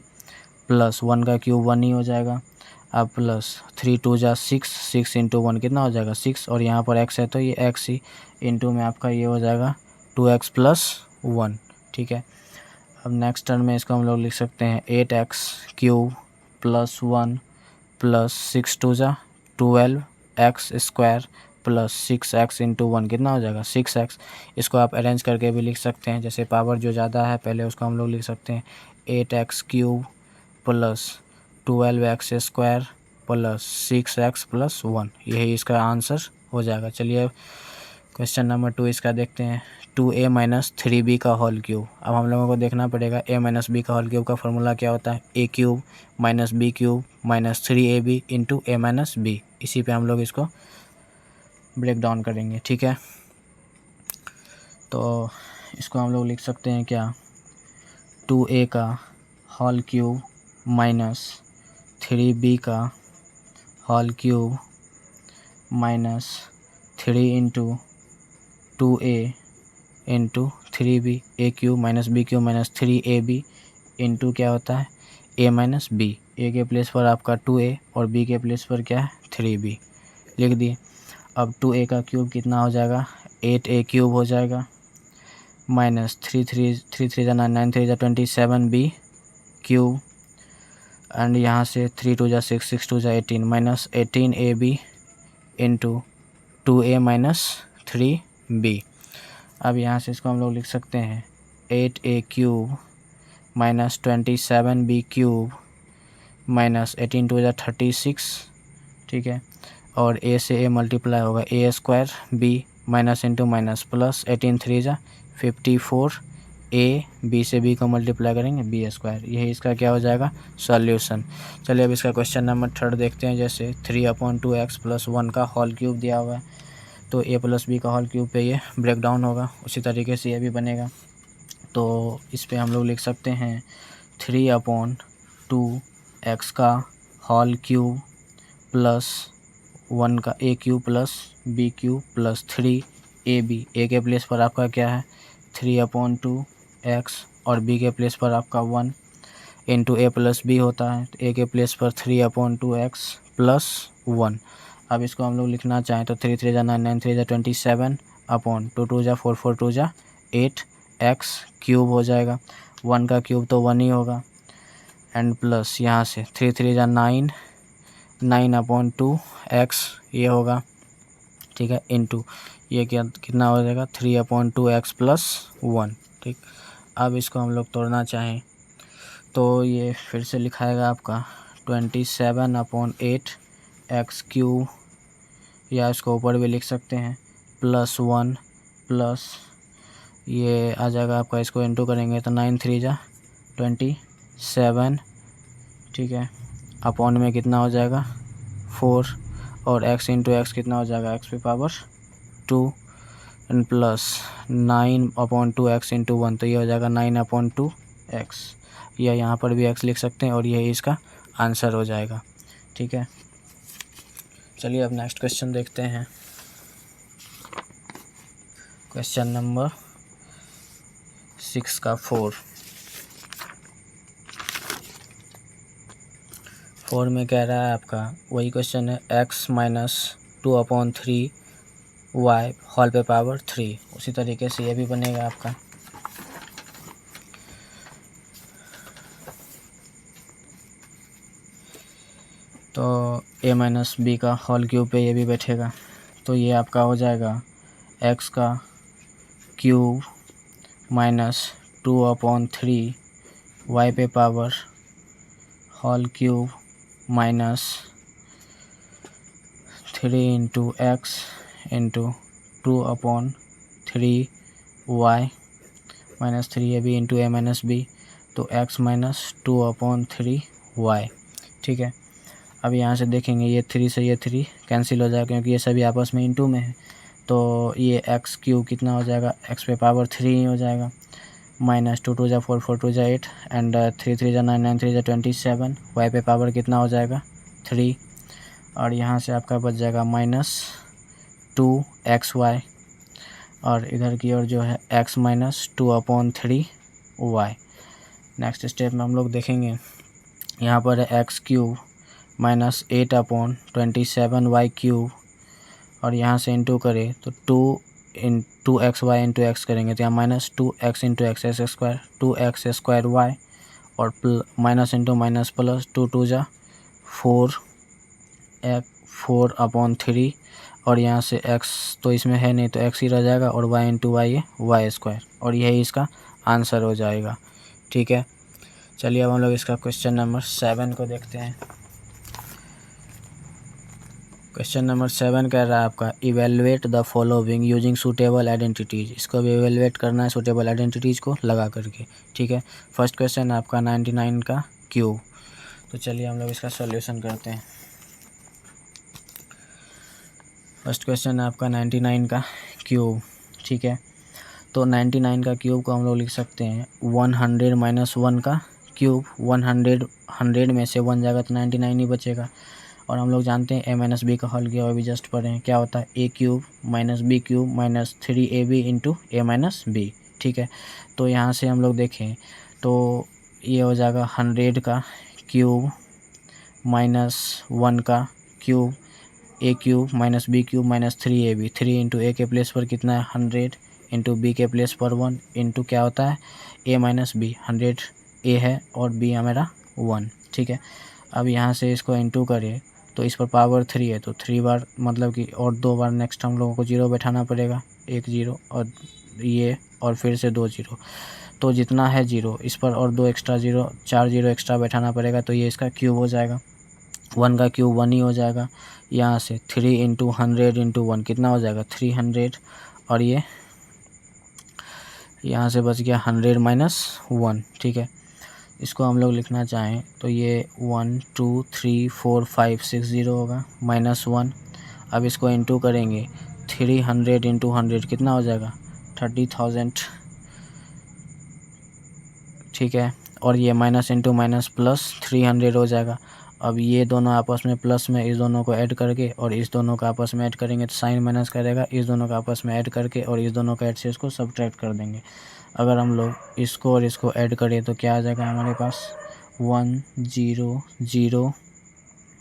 प्लस 1 का क्यूब 1 ही हो जाएगा। अब प्लस 3 2 जा 6, 6 इंटू 1 कितना हो जाएगा 6, और यहाँ पर x है तो ये x ही इंटू में आपका ये हो जाएगा 2x + 1। ठीक है, अब नेक्स्ट टर्म में इसको हम लोग लिख सकते हैं 8x³ + 1 प्लस 6 2 जा 12x² प्लस 6x इंटू 1 कितना हो जाएगा 6x। इसको आप अरेंज करके भी लिख सकते हैं, जैसे पावर जो ज़्यादा है पहले उसको हम लोग लिख सकते हैं 8x³ + 12x² प्लस 6x + 1, यही इसका आंसर हो जाएगा। चलिए क्वेश्चन नंबर 2 इसका देखते हैं, 2a - 3b का होल क्यूब। अब हम लोगों को देखना पड़ेगा a - b का होल क्यूब का फार्मूला क्या होता है, a³ - b³ - 3ab into a - b। इसी पे हम लोग इसको ब्रेक डाउन करेंगे। ठीक है, तो इसको हम लोग लिख सकते हैं क्या, 2a का होल क्यूब माइनस 3b का whole cube minus 3 into 2a into 3b, a³ - b³ - 3ab into क्या होता है a - b। a के प्लेस पर आपका 2a और b के प्लेस पर क्या है 3b लिख दिए। अब 2a का क्यूब कितना हो जाएगा 8a³ हो जाएगा माइनस 3 3 जा 9 9 3 जा 27b³ एंड यहाँ से 3 2 जा 6 6 2 जा 18 minus 18ab into 2a - 3b। अब यहाँ से इसको हम लोग लिख सकते हैं 8a³ - 27b³ माइनस 18 2 जा 36। ठीक है, और a से a मल्टीप्लाई होगा a² b minus into minus plus 18 3 जा 54 a, b से b को मल्टीप्लाई करेंगे b², यही इसका क्या हो जाएगा सॉल्यूशन। चलिए अब इसका क्वेश्चन नंबर 3 देखते हैं। जैसे 3/2x + 1 का होल क्यूब दिया हुआ है, तो a + b का होल क्यूब पे ये ब्रेक डाउन होगा, उसी तरीके से ये भी बनेगा। तो इस पे हम लोग लिख सकते हैं 3/2x का होल क्यूब प्लस 1 का a³ + b³ + 3ab। a के प्लेस पर आपका क्या है 3/2x और b के प्लेस पर आपका 1 इंटू a + b होता है, तो a के प्लेस पर 3/2x + 1। अब इसको हम लोग लिखना चाहें तो 3 3 जा 9 9 3 जा 27 अपॉन 2 2 जा 4 4 2 जा 8x³ हो जाएगा। 1 का क्यूब तो 1 ही होगा एंड प्लस यहाँ से 3 3 जा 9 9/2x ये होगा। ठीक है, इंटू ये क्या कितना हो जाएगा 3/2x + 1। ठीक, अब इसको हम लोग तोड़ना चाहें तो ये फिर से लिखाएगा आपका 27/8x³ या इसको ऊपर भी लिख सकते हैं प्लस 1 प्लस ये आ जाएगा आपका, इसको इंटू करेंगे तो 9 3 जा 27 ठीक है। अपॉन में कितना हो जाएगा 4 और x इंटू एक्स कितना हो जाएगा x पे power 2 and plus 9/2 x into 1, तो ये हो जाएगा 9/2 x। यह यहाँ पर भी x लिख सकते हैं और यही इसका आंसर हो जाएगा। ठीक है, चलिए अब नेक्स्ट क्वेश्चन देखते हैं। क्वेश्चन नंबर 6 का 4 में कह रहा है आपका वही क्वेश्चन है x माइनस 2/3y होल पे पावर 3। उसी तरीके से ये भी बनेगा आपका। तो a माइनस बी का होल क्यूब पे ये भी बैठेगा, तो ये आपका हो जाएगा x का क्यूब माइनस 2/3 y पे power whole cube minus 3 into x into 2/3y minus 3 a b into a minus b, तो x माइनस 2/3y। ठीक है, अब यहाँ से देखेंगे ये 3 से ये 3 कैंसिल हो जाएगा क्योंकि ये सभी आपस में इंटू में है। तो ये एक्स क्यूब कितना हो जाएगा x पे पावर 3 ही हो जाएगा, माइनस 2 2 जा 4 4 2 जा 8 एंड 3 3 जा 9 9 3 जा 27, y पे पावर कितना हो जाएगा 3, और यहाँ से आपका बच जाएगा -2xy, और इधर की ओर जो है x minus 2/3y। Next step में हम लोग देखेंगे, यहाँ पर है x cube minus 8/27y cube, और यहाँ से इंटू करें तो 2xy इंटू एक्स करेंगे तो यहाँ minus 2x into x S square 2x² और माइनस इंटू माइनस प्लस 2 2 जा 4/3, और यहाँ से x तो इसमें है नहीं तो x ही रह जाएगा और y इंटू वाई है y², और यही इसका आंसर हो जाएगा। ठीक है, चलिए अब हम लोग इसका क्वेश्चन नंबर 7 को देखते हैं। क्वेश्चन नंबर 7 कह रहा है आपका evaluate the following using suitable identities. इसको भी इवेलुएट करना है सूटेबल आइडेंटिटीज को लगा करके। ठीक है, फर्स्ट क्वेश्चन है आपका 99 का क्यूब। तो चलिए हम लोग इसका सॉल्यूशन करते हैं। फर्स्ट क्वेश्चन है आपका 99 का क्यूब। ठीक है, तो 99 का क्यूब को हम लोग लिख सकते हैं 100 माइनस 1 का क्यूब। 100 में से 1 जाएगा तो 99 ही बचेगा, और हम लोग जानते हैं a माइनस बी का हॉल किया अभी जस्ट पढ़े हैं, क्या होता है a cube minus B cube minus 3ab into a minus b. ठीक है, तो यहाँ से हम लोग देखें तो ये हो जाएगा 100 का क्यूब माइनस 1 का cube, a cube minus B cube minus 3ab, 3 into a के प्लेस पर कितना है 100 इंटू बी के प्लेस पर 1 इंटू क्या होता है a माइनस बी, 100 a है और b हमारा 1। ठीक है, अब यहाँ से इसको इंटू करें तो इस पर पावर 3 है तो 3 बार मतलब कि और 2 बार नेक्स्ट हम लोगों को 0 बैठाना पड़ेगा, 1 0 और ये और फिर से 2 0, तो जितना है 0 इस पर और 2 एक्स्ट्रा 0, 4 0 एक्स्ट्रा बैठाना पड़ेगा, तो ये इसका क्यूब हो जाएगा। 1 का क्यूब 1 ही हो जाएगा। यहाँ से 3 इंटू 100 इंटू 1 कितना हो जाएगा 300, और ये यहाँ से बच गया 100 माइनस 1। ठीक है, इसको हम लोग लिखना चाहें तो ये 1 2 3 4 5 6 0 होगा -1। अब इसको इंटू करेंगे 300 इंटू 100 कितना हो जाएगा 30,000। ठीक है, और ये माइनस इंटू माइनस प्लस 300 हो जाएगा। अब ये दोनों आपस में प्लस में इस दोनों को ऐड करके और इस दोनों का आपस में ऐड करेंगे तो साइन माइनस करेगा, इस दोनों का आपस में ऐड करके और इस दोनों का ऐड से इसको सब्ट्रैक्ट कर देंगे। अगर हम लोग इसको और इसको ऐड करें तो क्या आ जाएगा हमारे पास 1 0 0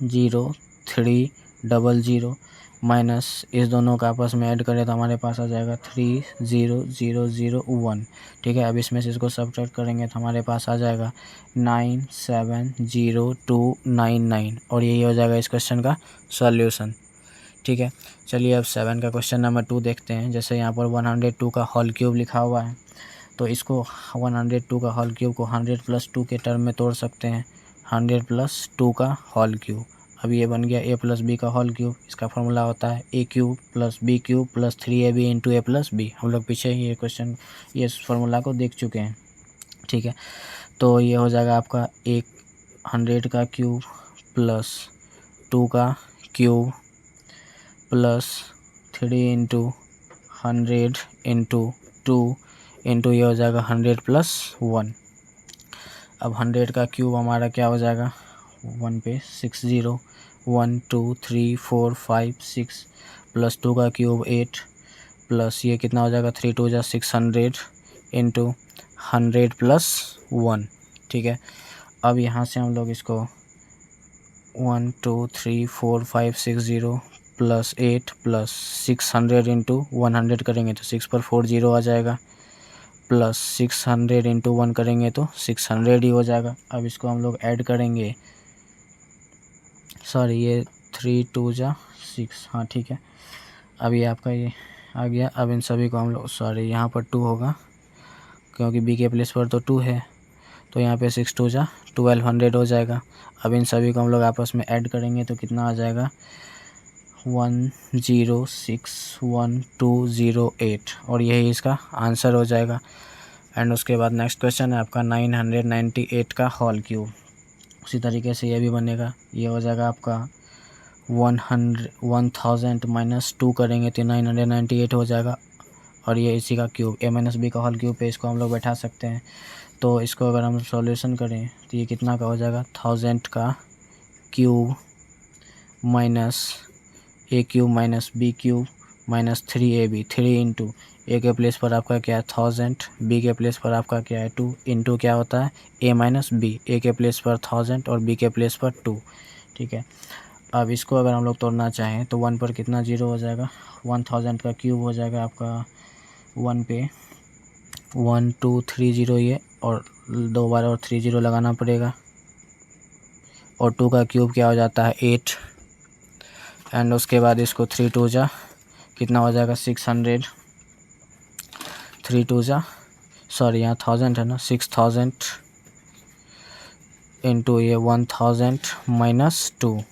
0 3 0 0 माइनस इस दोनों का आपस में ऐड करें तो हमारे पास आ जाएगा 3 0 0 0 1। ठीक है, अब इसमें से इसको सब्ट्रैक्ट करेंगे तो हमारे पास आ जाएगा 9 7 0 2 9 9, और यही हो जाएगा इस क्वेश्चन का सॉल्यूशन। ठीक है, चलिए अब 7 का क्वेश्चन नंबर 2 देखते हैं। जैसे यहाँ पर 102 का होल क्यूब लिखा हुआ है तो इसको 102 का होल क्यूब को 100 प्लस 2 के टर्म में तोड़ सकते हैं, 100 प्लस 2 का होल क्यूब। अब ये बन गया a प्लस बी का होल क्यूब। इसका फॉर्मूला होता है a cube plus B cube plus 3ab into a plus b. हम लोग पीछे ही ये फार्मूला को देख चुके हैं। ठीक है, तो ये हो जाएगा आपका 100 का क्यूब प्लस 2 का cube plus 3 into 100 into 2 into ये हो जाएगा 100 प्लस 1। अब 100 का क्यूब हमारा क्या हो जाएगा, 1 पे 60, 1 2 3 4 5 6 प्लस 2 का क्यूब 8 प्लस ये कितना हो जाएगा 3 2 जा 600 इंटू 100 प्लस 1। ठीक है, अब यहाँ से हम लोग इसको 1 2 3 4 5 6 0 प्लस 8 प्लस 600 इंटू 100 करेंगे तो 6 पर 4 0 आ जाएगा, प्लस 600 इंटू 1 करेंगे तो 600 ही हो जाएगा। अब इसको हम लोग ऐड करेंगे, सॉरी ये 3 2 जा 6, हाँ ठीक है। अब ये आपका ये आ गया। अब इन सभी को हम लोग, सॉरी यहाँ पर 2 होगा क्योंकि बी के प्लेस पर तो 2 है, तो यहाँ पे 6 2 जा 1200 हो जाएगा। अब इन सभी को हम लोग आपस में ऐड करेंगे तो कितना आ जाएगा 106128 और यही इसका आंसर हो जाएगा। एंड उसके बाद नेक्स्ट क्वेश्चन है आपका 998 का होल क्यूब। उसी तरीके से ये भी बनेगा, ये हो जाएगा आपका 1000 माइनस 2 करेंगे तो 998 हो जाएगा और ये इसी का क्यूब a माइनस बी का होल क्यूब पे इसको हम लोग बैठा सकते हैं। तो इसको अगर हम सॉल्यूशन करें तो ये कितना का हो जाएगा 1000 का cube minus a cube minus B cube minus 3ab, 3 into a के प्लेस पर आपका क्या है 1000, बी के प्लेस पर आपका क्या है 2 इंटू क्या होता है a माइनस बी, ए के प्लेस पर 1000 और बी के प्लेस पर 2। ठीक है, अब इसको अगर हम लोग तोड़ना चाहें तो 1 पर कितना 0 हो जाएगा, 1000 का क्यूब हो जाएगा आपका 1 पे 1 2 3 0 ये और 2 बार और 3 0 लगाना पड़ेगा और 2 का क्यूब क्या हो जाता है 8। एंड उसके बाद इसको 3 2 जा कितना हो जाएगा 600, 3 2 जा सॉरी यहाँ 1000 है ना 6000 इंटू ये 1000 माइनस 2।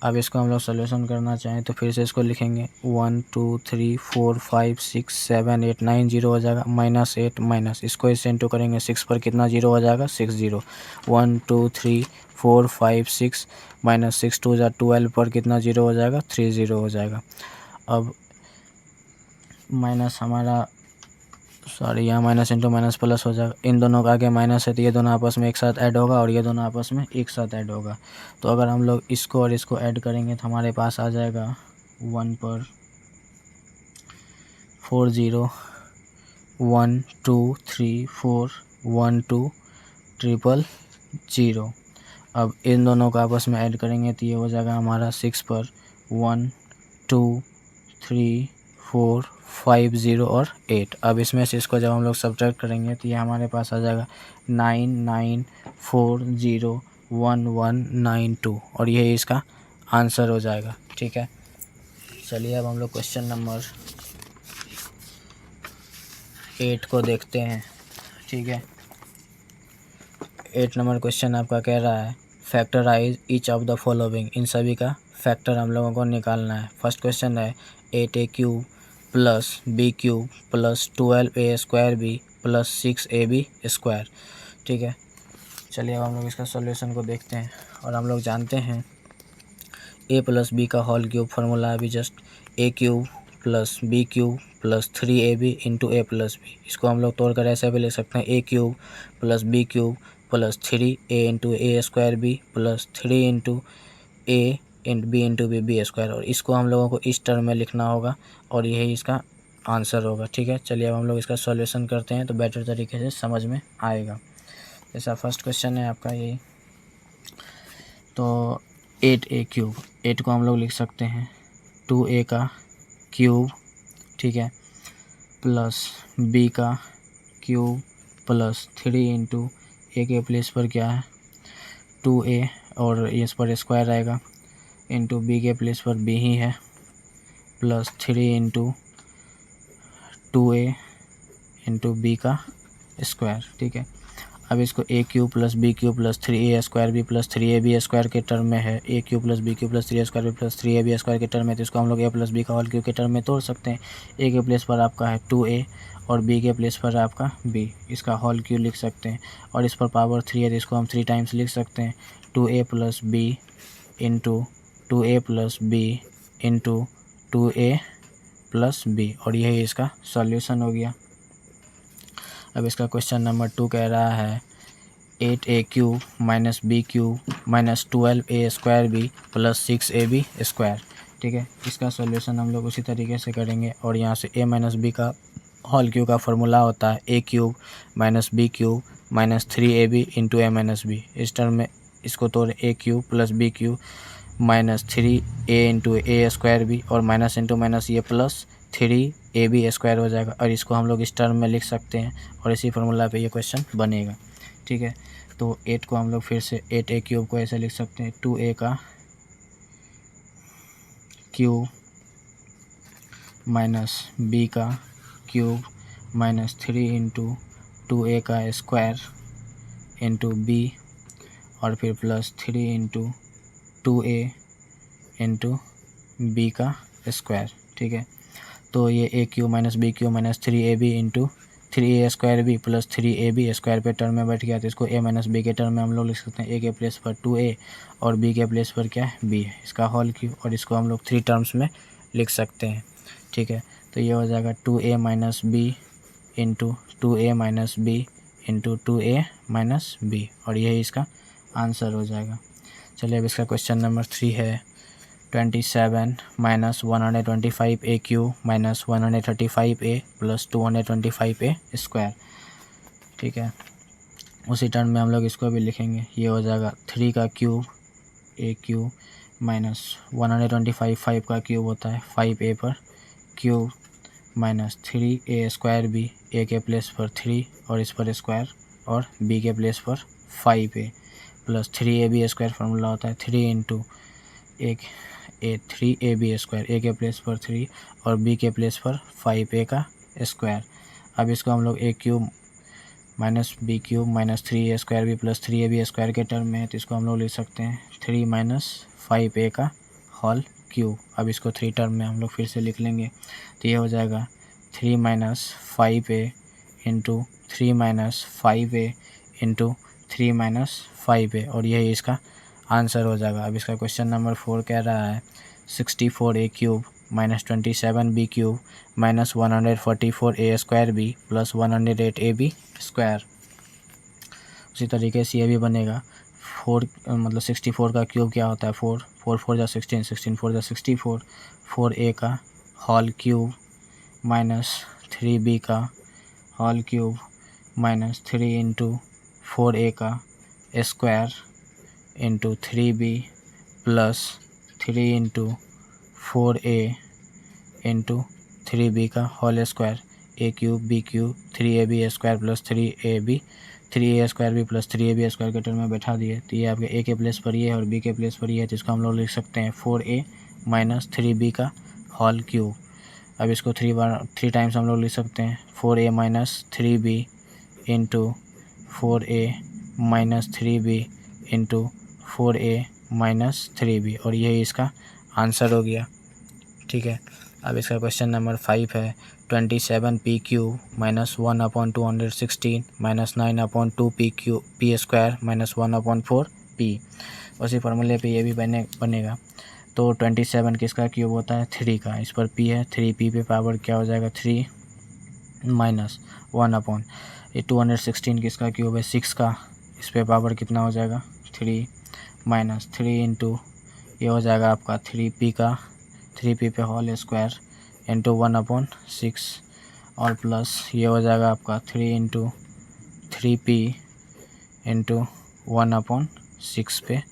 अब इसको हम लोग सोल्यूशन करना चाहें तो फिर से इसको लिखेंगे 1 2 3 4 5 6 7 8 9 0 हो जाएगा माइनस 8 माइनस इसको इससे इंटू करेंगे 6 पर कितना 0 हो जाएगा 6 0, 1 2 3 4 5 6 माइनस 6 2 जा 12 पर कितना 0 हो जाएगा 3 0 हो जाएगा। अब माइनस हमारा सॉरी यहाँ माइनस इंटू माइनस प्लस हो जाएगा, इन दोनों का आगे माइनस है तो ये दोनों आपस में एक साथ ऐड होगा और ये दोनों आपस में एक साथ ऐड होगा। तो अगर हम लोग इसको और इसको ऐड करेंगे तो हमारे पास आ जाएगा 1 पर 4 0 1 2 3 4 1 2 ट्रिपल 0। अब इन दोनों को आपस में ऐड करेंगे तो ये हो जाएगा हमारा 6 पर 1 2 3 4 5 0 और 8। अब इसमें से इसको जब हम लोग सब्ट्रैक्ट करेंगे तो ये हमारे पास आ जाएगा 9 9 4 0 1 1 9 2 और यही इसका आंसर हो जाएगा। ठीक है, चलिए अब हम लोग क्वेश्चन नंबर 8 को देखते हैं। ठीक है, 8 नंबर क्वेश्चन आपका कह रहा है factorise each of the following. इन सभी का फैक्टर हम लोगों को निकालना है। फर्स्ट क्वेश्चन है 8a cube plus B cube plus 12a square B plus 6ab square. ठीक है, चलिए अब हम लोग इसका सॉल्यूशन को देखते हैं। और हम लोग जानते हैं a प्लस बी का होल क्यूब फार्मूला अभी just a cube plus B cube plus 3ab into a plus b. इसको हम लोग तोड़कर ऐसे भी ले सकते हैं a cube plus B cube plus 3a into A square B plus 3 into A into B into B square. और इसको हम लोगों को इस टर्म में लिखना होगा और यही इसका आंसर होगा। ठीक है, चलिए अब हम लोग इसका सॉल्यूशन करते हैं तो बेटर तरीके से समझ में आएगा। जैसा फर्स्ट क्वेश्चन है आपका यही, तो 8a क्यूब, 8 को हम लोग लिख सकते हैं 2a का क्यूब, ठीक है, प्लस b का क्यूब प्लस 3 इंटू ए के प्लेस पर क्या है 2a और इस पर स्क्वायर आएगा इंटू बी के प्लेस पर b ही है plus 3 into 2a into B का स्क्वायर। ठीक है, अब इसको a cube plus B cube plus 3a square B plus 3ab square के टर्म में है, a cube plus B cube plus 3a square B plus 3ab square के term में, तो इसको हम लोग a प्लस बी का होल क्यूब के टर्म में तोड़ सकते हैं। a के प्लेस पर आपका है 2a और b के प्लेस पर आपका b, इसका होल क्यूब लिख सकते हैं। और इस पर पावर 3 है तो इसको हम 3 टाइम्स लिख सकते हैं, 2a plus b into 2a plus b into 2a plus b, और यही इसका सॉल्यूशन हो गया। अब इसका क्वेश्चन नंबर 2 कह रहा है 8a cube minus B cube minus 12a square B plus 6ab square. ठीक है, इसका सॉल्यूशन हम लोग उसी तरीके से करेंगे। और यहाँ से a माइनस बी का होल क्यूब का फॉर्मूला होता है a cube minus B cube minus 3ab into a minus B. इस टर्म में इसको तोड़ a cube plus B cube minus 3a into A square B, और माइनस इंटू माइनस ये प्लस 3ab स्क्वायर हो जाएगा। और इसको हम लोग इस टर्म में लिख सकते हैं और इसी फार्मूला पे ये क्वेश्चन बनेगा। ठीक है, तो 8 को हम लोग फिर से 8a क्यूब को ऐसे लिख सकते हैं, 2a का क्यूब माइनस b का क्यूब माइनस 3 इंटू 2a का स्क्वायर इंटू b, और फिर plus 3 into 2a into b का स्क्वायर। ठीक है, तो ये a cube minus b cube minus 3ab into 3a square B plus 3ab square पे टर्म में बैठ गया, तो इसको a माइनस बी के टर्म में हम लोग लिख सकते हैं। a के प्लेस पर 2a और b के प्लेस पर क्या है, b है, इसका होल क्यूब, और इसको हम लोग 3 टर्म्स में लिख सकते हैं। ठीक है, तो ये हो जाएगा 2a minus B into 2a minus B into 2a minus B, और यही इसका आंसर हो जाएगा। चलिए अब इसका क्वेश्चन नंबर 3 है 27 minus 125a cube minus 135a plus 225a square. ठीक है, उसी टर्म में हम लोग इसको भी लिखेंगे, ये हो जाएगा 3 का क्यूब a क्यूब माइनस 125 5 का क्यूब होता है 5a पर cube minus 3a square b, a के प्लेस पर 3 और इस पर स्क्वायर, और b के प्लेस पर 5a plus 3ab square formula होता है 3 इंटू 3ab स्क्वायर, a के प्लेस पर 3 और b के प्लेस पर 5a का स्क्वायर। अब इसको हम लोग a cube minus B cube minus 3a square B plus 3ab square के टर्म में है, तो इसको हम लोग लिख सकते हैं 3 माइनस 5a का होल क्यूब। अब इसको 3 टर्म में हम लोग फिर से लिख लेंगे, तो ये हो जाएगा 3 minus 5a into 3 minus 5a into 3 minus 5a, और यही इसका आंसर हो जाएगा। अब इसका क्वेश्चन नंबर 4 कह रहा है 64a cube minus 27b cube minus 144a square B plus 108ab square. उसी तरीके से ये भी बनेगा 4 मतलब 64 का क्यूब क्या होता है 4, 4 4 जा 16, 16 4 जा 64, 4a का होल क्यूब माइनस 3b का whole cube minus 3 into 4a का square into 3b plus 3 into 4a into 3b का whole square, a cube b cube 3ab square plus 3a square b plus 3ab square के term में बैठा दिए, तो ये आपके a के प्लेस पर ये है और b के प्लेस पर ये है, तो इसको हम लोग लिख सकते हैं 4a माइनस 3b का होल क्यूब। अब इसको 3 टाइम्स हम लोग लिख सकते हैं 4a minus 3b into 4a minus 3b into 4a minus 3b, और यही इसका आंसर हो गया। ठीक है, अब इसका क्वेश्चन नंबर 5 है 27p cube minus 1/216 minus 9/2p cube p square minus 1/4p। उसी फार्मूले पे ये भी बनेगा। तो 27 किसका क्यूब होता है 3 का, इस पर p है 3p पे पावर क्या हो जाएगा 3 माइनस 1 ये 216 किसका क्यूब है 6 का, इस पे पावर कितना हो जाएगा 3 माइनस 3 इंटू ये हो जाएगा आपका 3p का 3p पे होल स्क्वायर इंटू 1/6, और प्लस ये हो जाएगा आपका 3 इंटू 3p इंटू 1/6 पे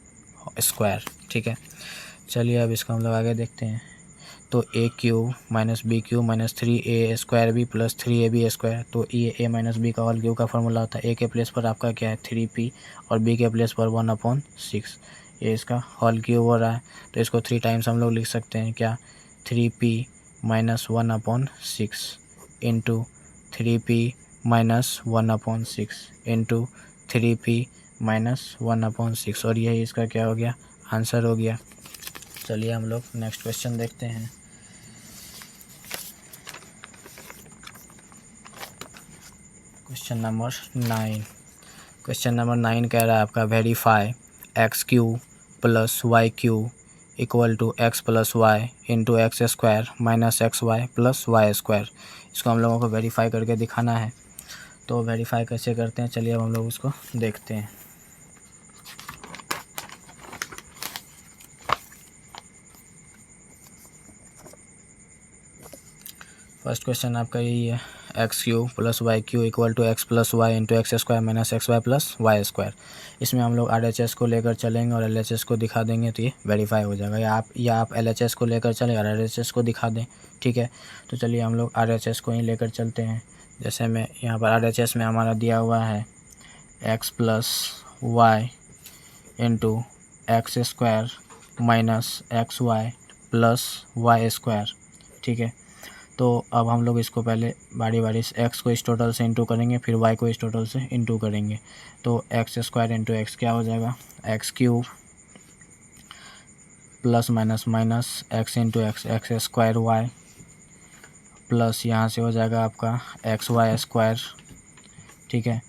स्क्वायर। ठीक है, चलिए अब इसका हम लोग आगे देखते हैं। तो a cube minus B cube minus 3a square B plus 3ab square, तो ये a माइनस बी का होल क्यूब का फॉर्मूला होता है a के प्लेस पर आपका क्या है 3p और b के प्लेस पर 1/6, ये इसका होल क्यूब हो रहा है, तो इसको 3 टाइम्स हम लोग लिख सकते हैं क्या 3p minus 1/6 into 3p minus 1/6 into 3p minus 1/6, और यही इसका क्या हो गया आंसर हो गया। चलिए हम लोग नेक्स्ट क्वेश्चन देखते हैं। Question number 9। क्वेश्चन नंबर 9 कह रहा है आपका verify X cube plus Y cube equal to X plus Y into X square minus x Y plus Y square. इसको हम लोगों को वेरीफाई करके दिखाना है। तो वेरीफाई कैसे करते हैं, चलिए अब हम लोग उसको देखते हैं। फर्स्ट क्वेश्चन आपका यही है, X cube plus Y cube equal to X plus Y into X square minus x Y plus Y square. इसमें हम लोग RHS को लेकर चलेंगे और LHS को दिखा देंगे तो ये वेरीफाई हो जाएगा, या आप LHS को लेकर चलें और RHS को दिखा दें। ठीक है, तो चलिए हम लोग RHS को ही लेकर चलते हैं। जैसे मैं यहाँ पर RHS में हमारा दिया हुआ है X plus Y into X square minus x Y plus Y square. ठीक है, तो अब हम लोग इसको पहले बारी बारी से x को इस टोटल से इंटू करेंगे, फिर y को इस टोटल से इंटू करेंगे। तो एक्स स्क्वायर इंटू एक्स क्या हो जाएगा, X cube plus minus minus X into X X square Y plus यहाँ से हो जाएगा आपका एक्स वाई स्क्वायर। ठीक है,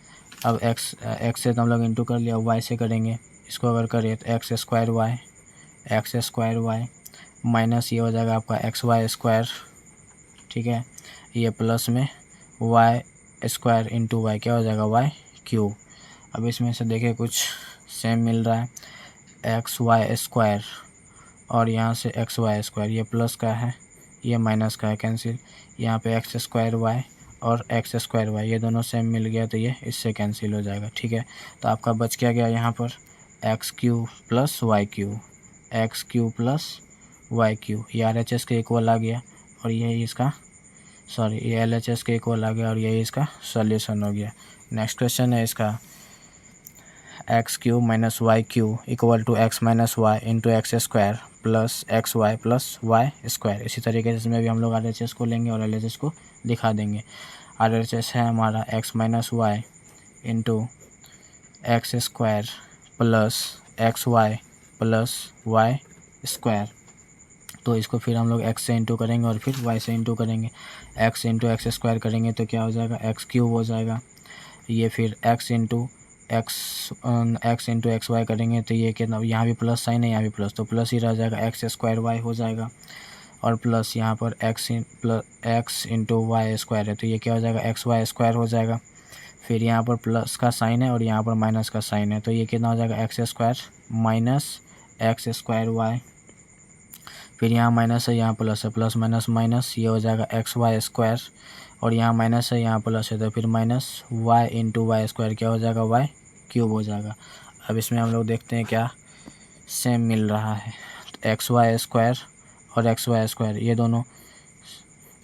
अब एक्स से तो हम लोग इंटू कर लिया, y से करेंगे, इसको अगर करें तो एक्स स्क्वायर वाई माइनस ये हो जाएगा आपका एक्स वाई स्क्वायर। ठीक है, ये प्लस में वाई स्क्वायर इंटू वाई क्या हो जाएगा, वाई क्यूब। अब इसमें से देखिए कुछ सेम मिल रहा है, एक्स वाई स्क्वायर और यहाँ से एक्स वाई स्क्वायर, ये प्लस का है ये माइनस का है, कैंसिल। यहाँ पे एक्स स्क्वायर वाई और एक्स स्क्वायर वाई ये दोनों सेम मिल गया तो ये इससे कैंसिल हो जाएगा। ठीक है, तो आपका बच क्या गया यहाँ पर, X cube plus Y cube, X cube plus Y cube, ये RHS के इक्वल आ गया और यही इसका ये LHS के इक्वल आ गया और यही इसका सॉल्यूशन हो गया। नेक्स्ट क्वेश्चन है इसका, X cube minus Y cube equal to X minus Y into X square plus X Y plus Y square. इसी तरीके से इसमें भी हम लोग RHS को लेंगे और LHS को दिखा देंगे। RHS है हमारा X minus Y into X square plus X Y plus Y square. तो इसको फिर हम लोग x से इंटू करेंगे और फिर y से इंटू करेंगे। x इंटू एक्स स्क्वायर करेंगे तो क्या हो जाएगा, एक्स क्यूब हो जाएगा। ये फिर x इंटू एक्स वाई करेंगे तो ये कितना, यहाँ भी प्लस साइन है यहाँ भी प्लस, तो प्लस ही रह जाएगा, एक्स स्क्वायर वाई हो जाएगा। और प्लस यहाँ पर एक्स इंटू वाई स्क्वायर है तो ये क्या हो जाएगा, एक्स वाई स्क्वायर हो जाएगा। फिर यहाँ पर प्लस का साइन है और यहाँ पर माइनस का साइन है तो ये कितना हो जाएगा, x square minus x square Y. फिर यहाँ माइनस है यहाँ प्लस है, प्लस माइनस माइनस ये हो जाएगा एक्स वाई स्क्वायर और यहाँ माइनस है यहाँ प्लस है तो फिर minus Y into Y square क्या हो जाएगा, वाई क्यूब हो जाएगा। अब इसमें हम लोग देखते हैं क्या सेम मिल रहा है, तो एक्स वाई स्क्वायर और एक्स वाई स्क्वायर ये दोनों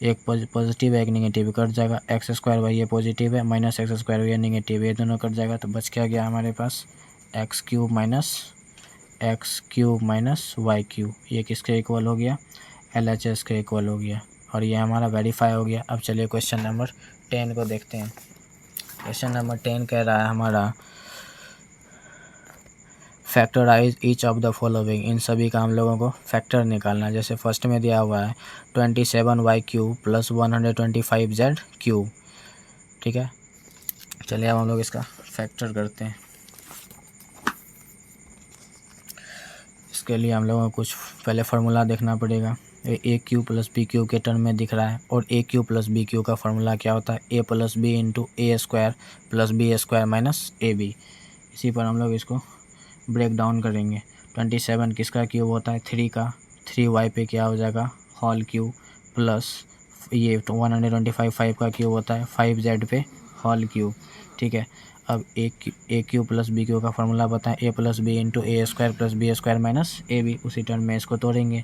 एक पॉजिटिव है एक नेगेटिव, कट जाएगा। एक्स स्क्वायर वाई ये पॉजिटिव है माइनस एक्स स्क्वायर ये नेगेटिव, ये दोनों कट जाएगा। तो बच क्या गया हमारे पास, x cube minus y cube, ये किसके इक्वल हो गया, LHS के इक्वल हो गया और ये हमारा वेरीफाई हो गया। अब चलिए क्वेश्चन नंबर 10 को देखते हैं। क्वेश्चन नंबर 10 कह रहा है हमारा factorise each of the following, इन सभी का हम लोगों को फैक्टर निकालना है। जैसे फर्स्ट में दिया हुआ है 27y cube plus 125z cube. ठीक है, चलिए अब हम लोग इसका फैक्टर करते हैं। इसके लिए हम लोगों को कुछ पहले फार्मूला देखना पड़ेगा। A cube plus b cube के टर्म में दिख रहा है और a cube plus b cube का फार्मूला क्या होता है, a plus b into A square plus B square minus A b. इसी पर हम लोग इसको ब्रेक डाउन करेंगे। 27 किसका क्यूब होता है, 3 का, 3y पे क्या हो जाएगा होल क्यूब प्लस ये 125 5 का क्यूब होता है 5z पे होल क्यूब। ठीक है, अब a cube plus b cube का फार्मूला बताएं, a plus b into A square plus B square minus A b. उसी टर्म में इसको तोड़ेंगे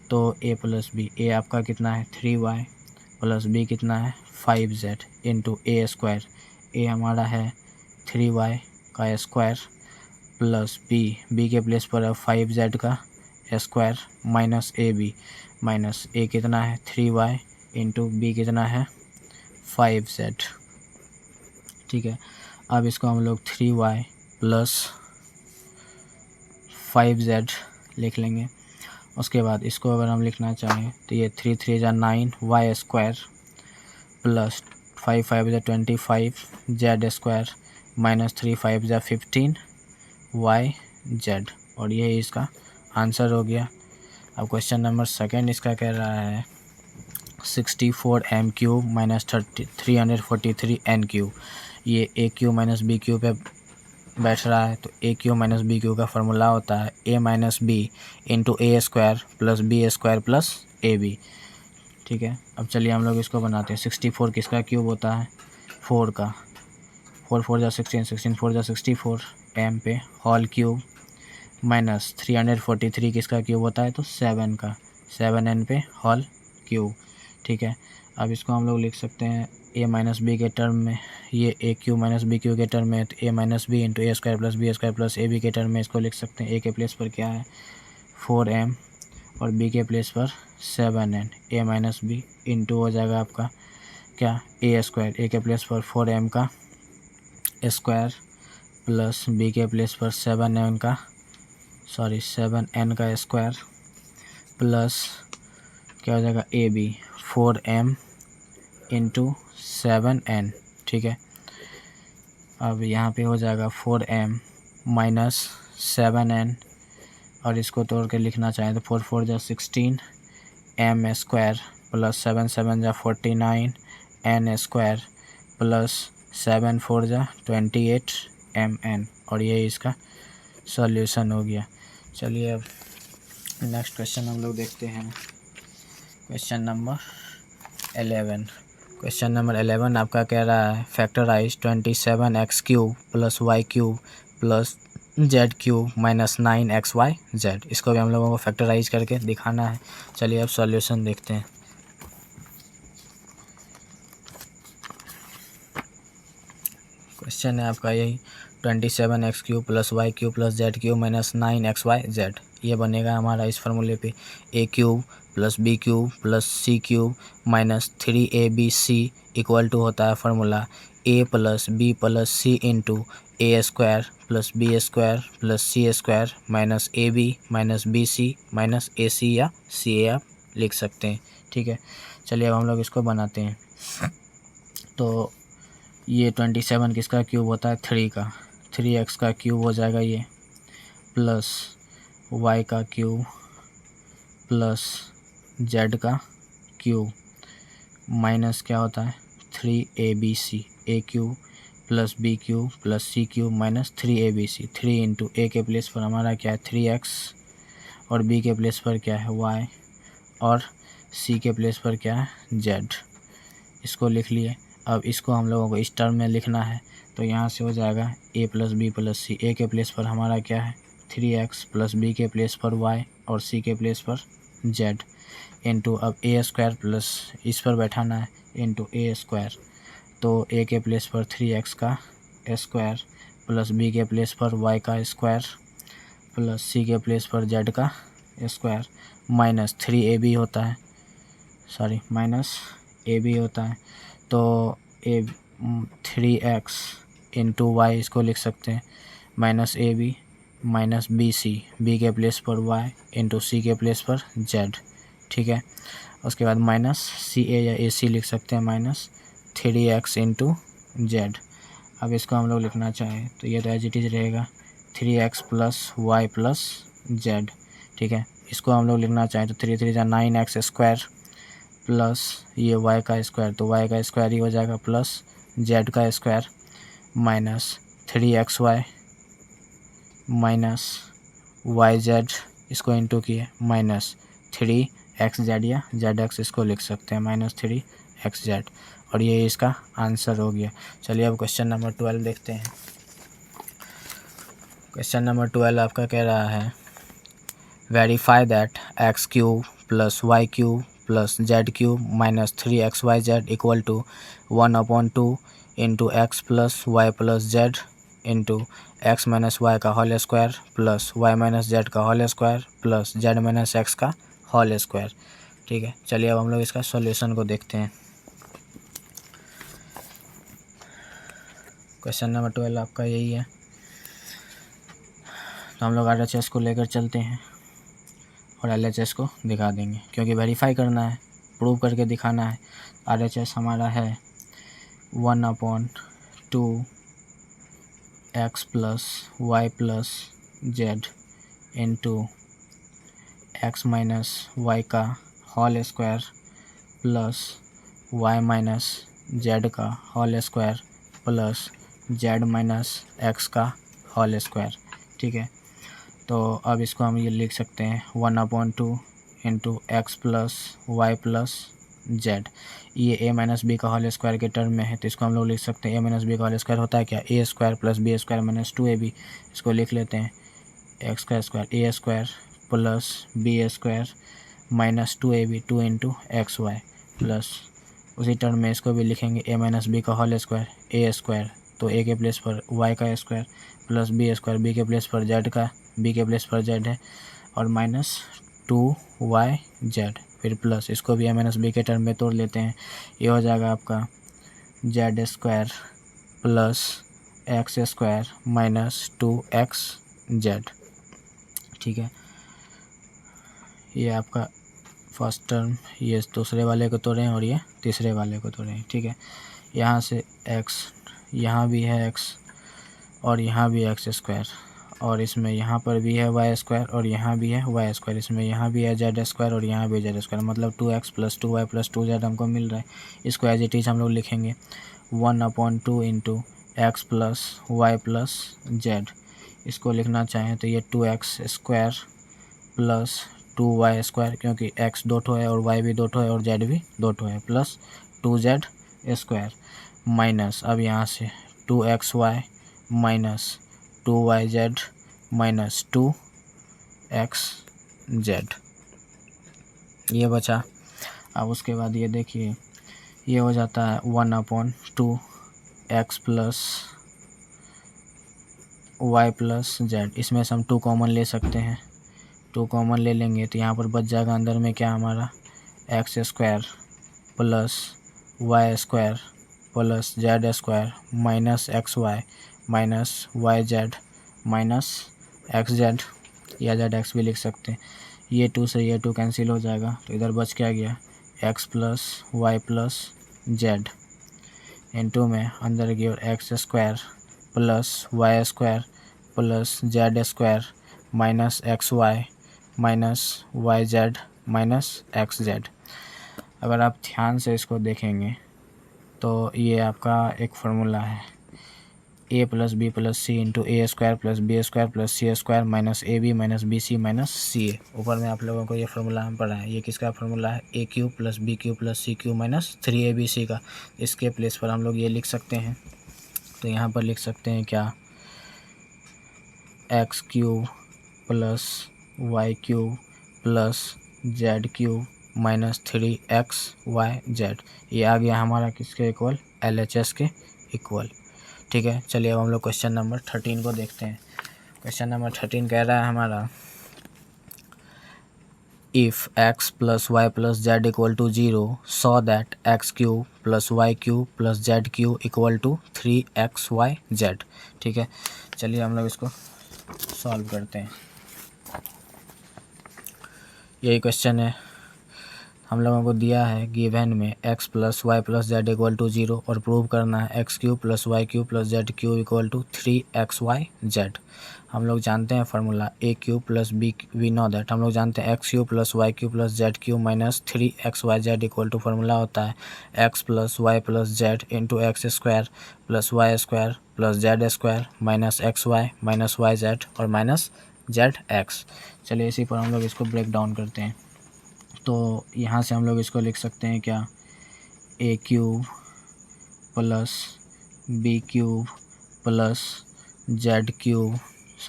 तो ए प्लस बी, ए आपका कितना है 3y प्लस बी कितना है 5z इंटू ए स्क्वायर, ए हमारा है 3y का स्क्वायर प्लस बी के प्लेस पर है 5z का square minus A B, minus a कितना है 3y इंटू बी कितना है 5z। ठीक है, अब इसको हम लोग 3y प्लस 5z लिख लेंगे। उसके बाद इसको अगर हम लिखना चाहें तो ये 3 3 जा 9 y स्क्वायर प्लस 5 5 ज़ा 25 जेड स्क्वायर माइनस 3 5 ज़ा 15 वाई जेड, और ये इसका आंसर हो गया। अब क्वेश्चन नंबर सेकंड इसका कह रहा है 64 m cube minus 343 n cube. ये a cube minus b cube पे बैठ रहा है, तो a cube minus b cube का फार्मूला होता है a minus B into A square plus B square plus a b. ठीक है, अब चलिए हम लोग इसको बनाते हैं। 64 किसका क्यूब होता है? 4 का। 4 4 जा 16, 16 4 जा 64 एम पे होल क्यूब माइनस 343 किसका क्यूब होता है? तो 7 का, 7 एन पे होल क्यूब। ठीक है, अब इसको हम लोग लिख सकते हैं ए माइनस बी के टर्म में, ये a cube minus b cube के टर्म में, तो a minus B into A square plus B square plus a b के टर्म में इसको लिख सकते हैं। ए के प्लेस पर क्या है? 4m और बी के प्लेस पर 7n। ए माइनस बी इंटू हो जाएगा आपका क्या? ए स्क्वायर, ए के प्लेस पर 4m का स्क्वायर प्लस बी के प्लेस पर 7n का स्क्वायर प्लस क्या हो जाएगा? A B 4m into 7n। ठीक है, अब यहाँ पे हो जाएगा 4m माइनस 7n, और इसको तोड़ के लिखना चाहें तो 4 4 जा 16 m स्क्वायर प्लस 7 7 जा 49 n स्क्वायर प्लस 7 4 जा 28 mn, और ये इसका सॉल्यूशन हो गया। चलिए अब नेक्स्ट क्वेश्चन हम लोग देखते हैं। Question number 11। क्वेश्चन नंबर 11 आपका कह रहा है factorise 27x cube plus Y cube plus Z cube minus 9xy Z. इसको भी हम लोगों को फैक्टराइज करके दिखाना है। चलिए अब सॉल्यूशन देखते हैं। क्वेश्चन है आपका यही 27x cube plus Y cube plus Z cube minus 9xy z. ये बनेगा हमारा इस फार्मूले पे a cube plus B cube plus c cube minus 3abc equal to होता है formula a plus b plus c into A square plus B square plus c square minus A B minus B c minus a c या c ए आप लिख सकते हैं। ठीक है, चलिए अब हम लोग इसको बनाते हैं। तो ये 27 किसका क्यूब होता है? 3 का, 3x का क्यूब हो जाएगा ये प्लस y का क्यूब प्लस z का क्यूब माइनस क्या होता है? 3abc, a cube plus B cube plus c cube minus 3abc। 3 into a के प्लेस पर हमारा क्या है? 3x, और बी के प्लेस पर क्या है? y, और सी के प्लेस पर क्या है? z। इसको लिख लिए। अब इसको हम लोगों को इस टर्म में लिखना है, तो यहाँ से हो जाएगा ए प्लस बी प्लस सी। ए के प्लेस पर हमारा क्या है? 3x प्लस बी के प्लेस पर y और सी के प्लेस पर z इंटू अब ए स्क्वायर प्लस इस पर बैठाना है इंटू ए स्क्वायर। तो ए के प्लेस पर 3x का स्क्वायर प्लस बी के प्लेस पर y का स्क्वायर प्लस सी के प्लेस पर z का स्क्वायर माइनस 3ab होता है, सॉरी माइनस ए बी होता है। तो ए 3x इंटू वाई इसको लिख सकते हैं minus A B minus B C, B के प्लेस पर y इंटू सी के प्लेस पर z। ठीक है, उसके बाद माइनस सी ए या ए सी लिख सकते हैं माइनस 3x इंटू जेड। अब इसको हम लोग लिखना चाहें तो ये तो एज इट इज़ रहेगा 3x plus Y plus Z. ठीक है, इसको हम लोग लिखना चाहें तो 3 3 जा 9x स्क्वायर प्लस ये y का स्क्वायर, तो y का स्क्वायर ही हो जाएगा प्लस z का square minus 3xy minus yz, इसको इंटू किए माइनस 3xz या zx, इसको लिख सकते हैं माइनस 3xz, और ये इसका आंसर हो गया। चलिए अब क्वेश्चन नंबर 12 देखते हैं। क्वेश्चन नंबर 12 आपका कह रहा है verify that x cube plus Y cube plus Z cube minus 3xyz equal to 1/2 into x plus Y plus Z into x minus y का whole square plus y minus z का whole square plus z minus x का whole square. ठीक है, चलिए अब हम लोग इसका सॉल्यूशन को देखते हैं। क्वेश्चन नंबर 12 आपका यही है, तो हम लोग RHS को लेकर चलते हैं और LHS को दिखा देंगे, क्योंकि वेरीफाई करना है, प्रूव करके दिखाना है। RHS हमारा है 1/2 x plus Y plus Z into x minus y का whole square plus y minus z का whole square plus z minus x का होल स्क्वायर। ठीक है, तो अब इसको हम ये लिख सकते हैं 1/2 into x plus Y plus z. ये ए माइनस बी का होल स्क्वायर के टर्म में है, तो इसको हम लोग लिख सकते हैं ए माइनस बी का होल स्क्वायर होता है क्या, a square plus B square minus 2ab। इसको लिख लेते हैं एक्स का स्क्वायर ए square plus B square minus 2ab 2 into x Y plus उसी टर्म में इसको भी लिखेंगे ए माइनस बी का होल स्क्वायर ए स्क्वायर, तो ए के प्लेस पर वाई का square plus B square B के प्लेस पर जेड का बी के प्लेस पर जेड है और माइनस 2yz फिर प्लस इसको भी ए माइनस बी के टर्म में तोड़ लेते हैं। ये हो जाएगा आपका Z square plus X square minus 2xz। ठीक है, ये आपका फर्स्ट टर्म, ये दूसरे वाले को तोड़ें और ये तीसरे वाले को तोड़ें। ठीक है, यहाँ से x, यहाँ भी है x और यहाँ भी एक्स स्क्वायर और इसमें यहाँ पर भी है वाई स्क्वायर और यहाँ भी है वाई स्क्वायर, इसमें यहाँ भी है जेड स्क्वायर और यहाँ भी जेड स्क्वायर, मतलब 2x plus 2y plus 2z हमको मिल रहा है। इसको एज इट इज़ हम लोग लिखेंगे 1/2 into x plus Y plus Z. इसको लिखना चाहें तो ये 2x square plus 2y square, क्योंकि x 2 है और y भी 2 है और z भी 2 है, प्लस 2z स्क्वायर माइनस अब यहाँ से 2xy minus 2yz minus 2xz ये बचा। अब उसके बाद ये देखिए ये हो जाता है 1/2 x plus Y plus Z. इसमें से हम 2 कॉमन ले सकते हैं, 2 कॉमन ले लेंगे तो यहाँ पर बच जाएगा अंदर में क्या हमारा X square plus Y square plus Z square minus x Y minus Y Z minus x Z, या जेड एक्स भी लिख सकते हैं। ये 2 से ये 2 कैंसिल हो जाएगा, तो इधर बच क्या गया x plus Y plus Z into में अंदर की ओर x square plus Y square plus Z square minus x Y minus Y Z minus x z. अगर आप ध्यान से इसको देखेंगे तो ये आपका एक फार्मूला है a plus b plus c into A square plus B square plus c square minus A B minus B c minus c a. ऊपर में आप लोगों को ये फार्मूला हम पढ़ा है, ये किसका फार्मूला है a cube plus b cube plus c cube minus 3abc का। इसके प्लेस पर हम लोग ये लिख सकते हैं, तो यहाँ पर लिख सकते हैं क्या X cube plus Y cube plus Z cube minus 3xyz। ये आ गया हमारा किसके इक्वल LHS के इक्वल। ठीक है, चलिए अब हम लोग क्वेश्चन नंबर 13 को देखते हैं। क्वेश्चन नंबर 13 कह रहा है हमारा if x plus Y plus Z equal to 0 so that X cube plus Y cube plus Z cube equal to 3xyz। ठीक है, चलिए हम लोग इसको सॉल्व करते हैं। यही क्वेश्चन है, हम लोगों को दिया है गिवन में x plus Y plus Z equal to 0 और प्रूव करना है X cube plus Y cube plus Z cube equal to 3xyz। हम लोग जानते हैं formula A cube plus B, we know that हम लोग जानते हैं X cube plus Y cube plus Z cube minus 3xyz equal to formula होता है X plus Y plus Z into X square plus Y square plus Z square minus x Y minus Y Z और minus Z X. चलिए इसी पर हम लोग इसको break down करते हैं। तो यहाँ से हम लोग इसको लिख सकते हैं क्या a cube plus B cube plus Z cube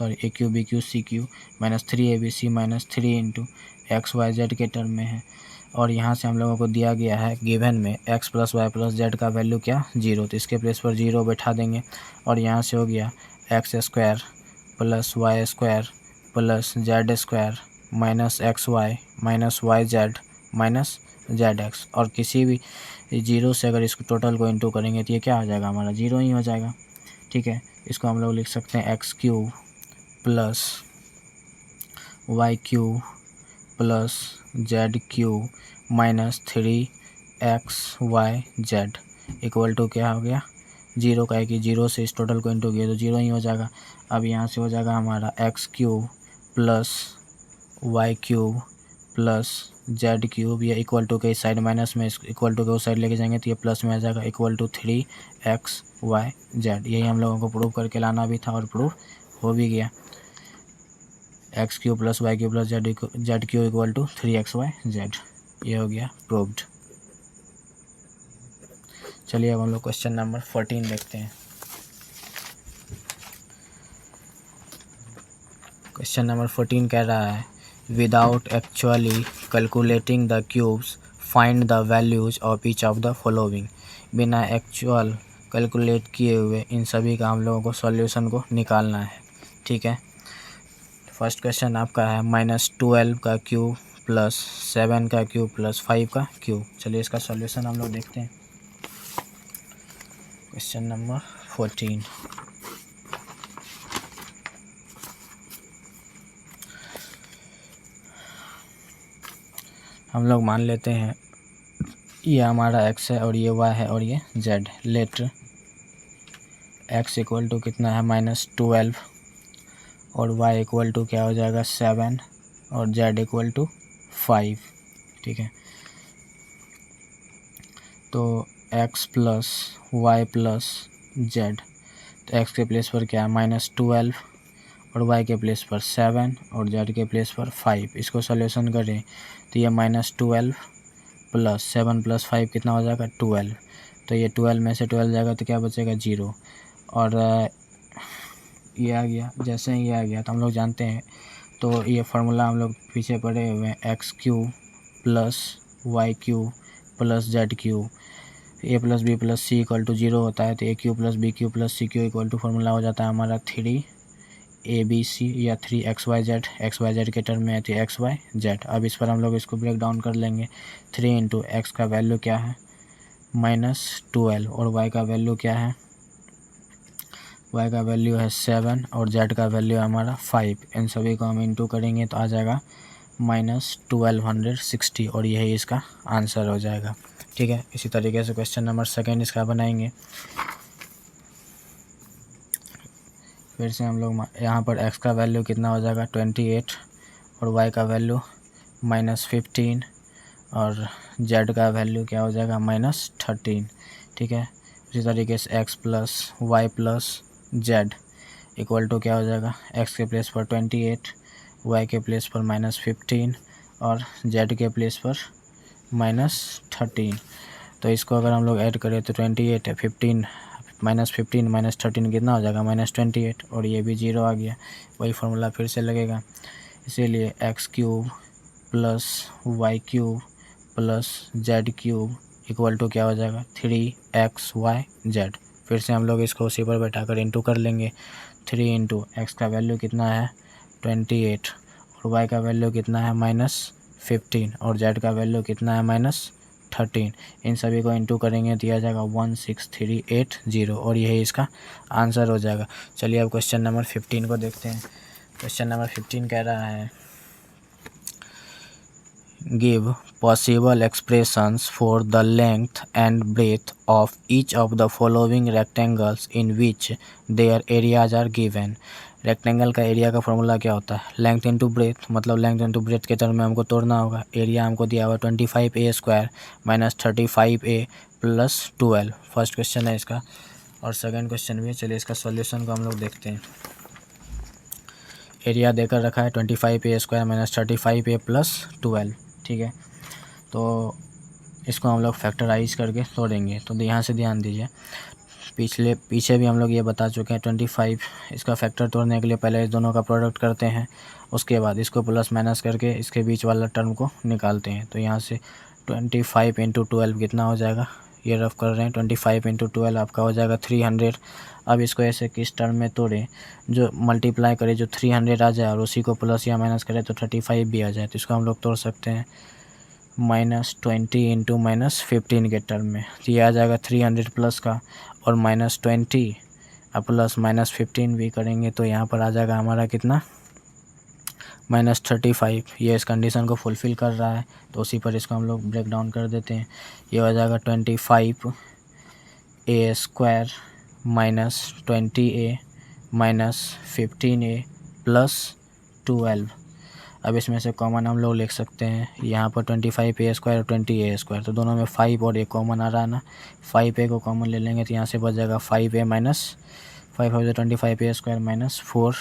a cube b cube c cube minus 3abc minus 3 into xyz के टर्म में है। और यहाँ से हम लोगों को दिया गया है गिवन में x plus Y plus Z का वैल्यू क्या 0, तो इसके प्लेस पर 0 बैठा देंगे और यहाँ से हो गया X square plus Y square plus Z square minus x Y minus Y Z minus Z X. और किसी भी 0 से अगर इसको टोटल को इंटू करेंगे तो ये क्या हो जाएगा हमारा 0 ही हो जाएगा। ठीक है, इसको हम लोग लिख सकते हैं x cube plus Y cube plus Z cube minus 3xyz equal to क्या हो गया 0 का है कि 0 से इस टोटल को इंटू किया तो 0 ही हो जाएगा। अब यहाँ से हो जाएगा हमारा X cube plus Y cube plus Z cube, ये इक्वल टू के इस साइड माइनस में इक्वल टू के उस साइड लेके जाएंगे तो ये प्लस में आ जाएगा इक्वल टू 3xyz। यही हम लोगों को प्रूव करके लाना भी था और प्रूफ हो भी गया। X cube plus Y cube plus Z cube equal to 3xyz, ये हो गया प्रूव्ड। चलिए अब हम लोग क्वेश्चन नंबर 14 देखते हैं। क्वेश्चन नंबर 14 कह रहा है without actually calculating the cubes find the values of each of the following. बिना एक्चुअल कैलकुलेट किए हुए इन सभी का हम लोगों को सॉल्यूशन को निकालना है। ठीक है, फर्स्ट क्वेश्चन आपका है -12 का क्यूब प्लस 7 का क्यूब प्लस 5 का क्यूब। चलिए इसका सॉल्यूशन हम लोग देखते हैं। क्वेश्चन नंबर 14, हम लोग मान लेते हैं ये हमारा x है और ये y है और ये z। Let x equal to कितना है -12 और y इक्वल टू क्या हो जाएगा 7 और z इक्वल टू 5। ठीक है, तो x plus Y plus Z, तो x के प्लेस पर क्या है -12 और y के प्लेस पर 7 और z के प्लेस पर 5। इसको सॉल्यूशन करें तो ये -12 प्लस 7 प्लस 5 कितना हो जाएगा 12। तो ये 12 में से 12 जाएगा तो क्या बचेगा 0 और ये आ गया। जैसे ही ये आ गया तो हम लोग जानते हैं, तो ये फार्मूला हम लोग पीछे पढ़े हुए हैं, x cube plus Y cube plus Z cube, a plus b plus c equal to 0 होता है। तो a cube plus b cube plus c cube equal to formula हो जाता है हमारा 3ABC या 3xyz। xyz के टर्म में है तो xyz। अब इस पर हम लोग इसको ब्रेक डाउन कर लेंगे। 3 इंटू एक्स का वैल्यू क्या है -12 और y का वैल्यू क्या है, y का वैल्यू है 7 और z का वैल्यू है हमारा 5। इन सभी को हम इंटू करेंगे तो आ जाएगा -1260 और यही इसका आंसर हो जाएगा। ठीक है, इसी तरीके से क्वेश्चन नंबर 2 इसका बनाएंगे। फिर से हम लोग यहाँ पर x का वैल्यू कितना हो जाएगा 28 और y का वैल्यू -15 और z का वैल्यू क्या हो जाएगा -13। ठीक है, इसी तरीके से x plus Y plus Z equal to क्या हो जाएगा, x के प्लेस पर 28, y के प्लेस पर -15 और z के प्लेस पर -13। तो इसको अगर हम लोग ऐड करें तो 28 है, 15 -13 कितना हो जाएगा -28 और ये भी 0 आ गया। वही फार्मूला फिर से लगेगा, इसीलिए X cube plus Y cube plus Z cube equal to क्या हो जाएगा 3xyz। फिर से हम लोग इसको उसी पर बैठाकर इंटू कर लेंगे। 3 इंटू एक्स का वैल्यू कितना है 28 और y का वैल्यू कितना है -15 और z का वैल्यू कितना है -13। इन सभी को इंटू करेंगे तो आ जाएगा 16380 और यही इसका आंसर हो जाएगा। चलिए अब क्वेश्चन नंबर 15 को देखते हैं। क्वेश्चन नंबर 15 कह रहा है give possible expressions for the length and breadth of each of the following rectangles in which their areas are given. Rectangle का एरिया का फॉर्मूला क्या होता है, लेंथ इंटू ब्रेथ, मतलब लेंथ इंटू ब्रेथ के टर्म में हमको तोड़ना होगा। एरिया हमको दिया हुआ 25a² -35a plus 12। First question है इसका और सेकंड क्वेश्चन भी है। चलिए इसका सॉल्यूशन को हम लोग देखते हैं। एरिया देकर रखा है 25a² -35a प्लस 12। ठीक है, तो इसको हम लोग फैक्टराइज करके तोड़ेंगे। तो यहाँ से ध्यान दीजिए, पीछे भी हम लोग ये बता चुके हैं 25। इसका फैक्टर तोड़ने के लिए पहले इस दोनों का प्रोडक्ट करते हैं, उसके बाद इसको प्लस माइनस करके इसके बीच वाला टर्म को निकालते हैं। तो यहाँ से 25 इंटू 12 कितना हो जाएगा, ये रफ कर रहे हैं, 25 इंटू 12 आपका हो जाएगा 300। अब इसको ऐसे किस टर्म में तोड़ें, जो मल्टीप्लाई करे जो 300 आ जाए और उसी को प्लस या माइनस करे तो 35 भी आ जाए। तो इसको हम लोग तोड़ सकते हैं -20 इंटू -15 के टर्म में। तो ये आ जाएगा 300 प्लस का और -20 और प्लस -15 भी करेंगे तो यहाँ पर आ जाएगा हमारा कितना -35। ये इस कंडीशन को फुलफ़िल कर रहा है, तो उसी पर इसको हम लोग ब्रेक डाउन कर देते हैं। ये हो जाएगा 25 a square minus 20a minus 15a plus 12। अब इसमें से कॉमन हम लोग लिख सकते हैं, यहाँ पर 25a स्क्वायर और 20a स्क्वायर, तो दोनों में 5 और a कॉमन आ रहा है ना, 5a को कॉमन ले लेंगे तो यहाँ से बच जाएगा 5a माइनस 5 हो जाए 25a स्क्वायर माइनस 4,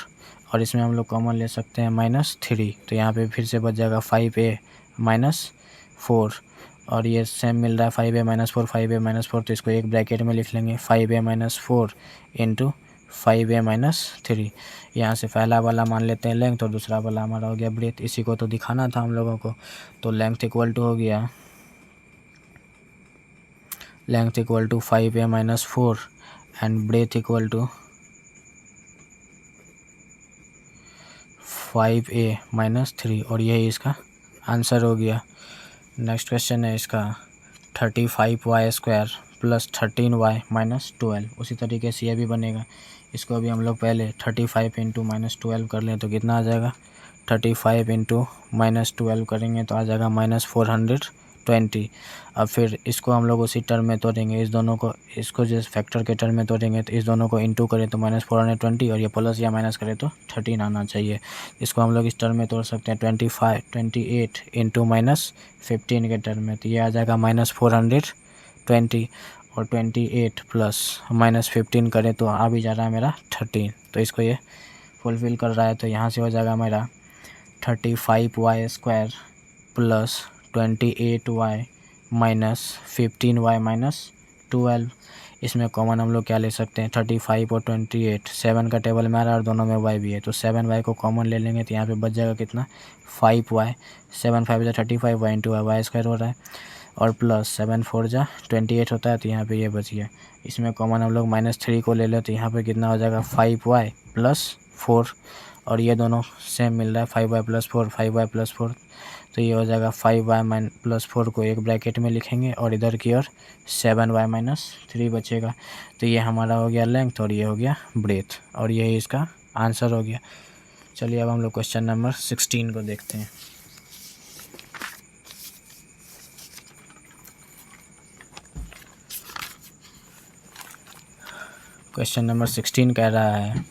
और इसमें हम लोग कॉमन ले सकते हैं -3, तो यहाँ पे फिर से बच जाएगा 5a माइनस 4, और ये सेम मिल रहा है 5a माइनस 4 5a माइनस 4, तो इसको एक ब्रैकेट में लिख लेंगे 5a minus 4 into 5a minus 3। यहाँ से पहला वाला मान लेते हैं लेंथ और दूसरा वाला हमारा हो गया ब्रेथ, इसी को तो दिखाना था हम लोगों को। तो लेंथ इक्वल टू हो गया 5a minus 4 and breadth equal to 5a minus 3, और यही इसका आंसर हो गया। नेक्स्ट क्वेश्चन है इसका 35y square plus 13y minus 12। उसी तरीके से ये भी बनेगा, इसको अभी हम लोग पहले 35 इंटू माइनस 12 कर लें तो कितना आ जाएगा, 35 इंटू माइनस 12 करेंगे तो आ जाएगा -420। अब फिर इसको हम लोग उसी टर्म में तोड़ेंगे, इस दोनों को, इसको जिस फैक्टर के टर्म में तोड़ेंगे तो इस दोनों को इंटू करें तो -420, और ये प्लस या माइनस करें तो 13 आना चाहिए। इसको हम लोग इस टर्म में तोड़ सकते हैं 28 इंटू -15 के टर्म में, तो ये आ जाएगा -420, और 28 प्लस -15 करें तो आ भी जा रहा है मेरा 13, तो इसको ये फुलफ़िल कर रहा है। तो यहाँ से हो जाएगा मेरा 35y square plus 28y minus 15y minus 12। इसमें कॉमन हम लोग क्या ले सकते हैं, 35 और 28 7 का टेबल में आ रहा है और दोनों में y भी है, तो 7y को कॉमन ले लेंगे तो यहाँ पे बच जाएगा कितना, 5y, 7 5 जा 35y इंटू y स्क्वायर हो रहा है, और प्लस 7 4 जा 28 होता है, तो यहाँ पे ये बच गया। इसमें कॉमन हम लोग -3 को ले लें तो यहाँ पे कितना हो जाएगा 5y प्लस 4, और ये दोनों सेम मिल रहा है 5y प्लस 4 5y प्लस 4, तो ये हो जाएगा 5y प्लस 4 को एक ब्रैकेट में लिखेंगे और इधर की ओर 7y माइनस 3 बचेगा। तो ये हमारा हो गया लेंथ और ये हो गया ब्रेथ, और यही इसका आंसर हो गया। चलिए अब हम लोग क्वेश्चन नंबर 16 को देखते हैं। क्वेश्चन नंबर 16 कह रहा है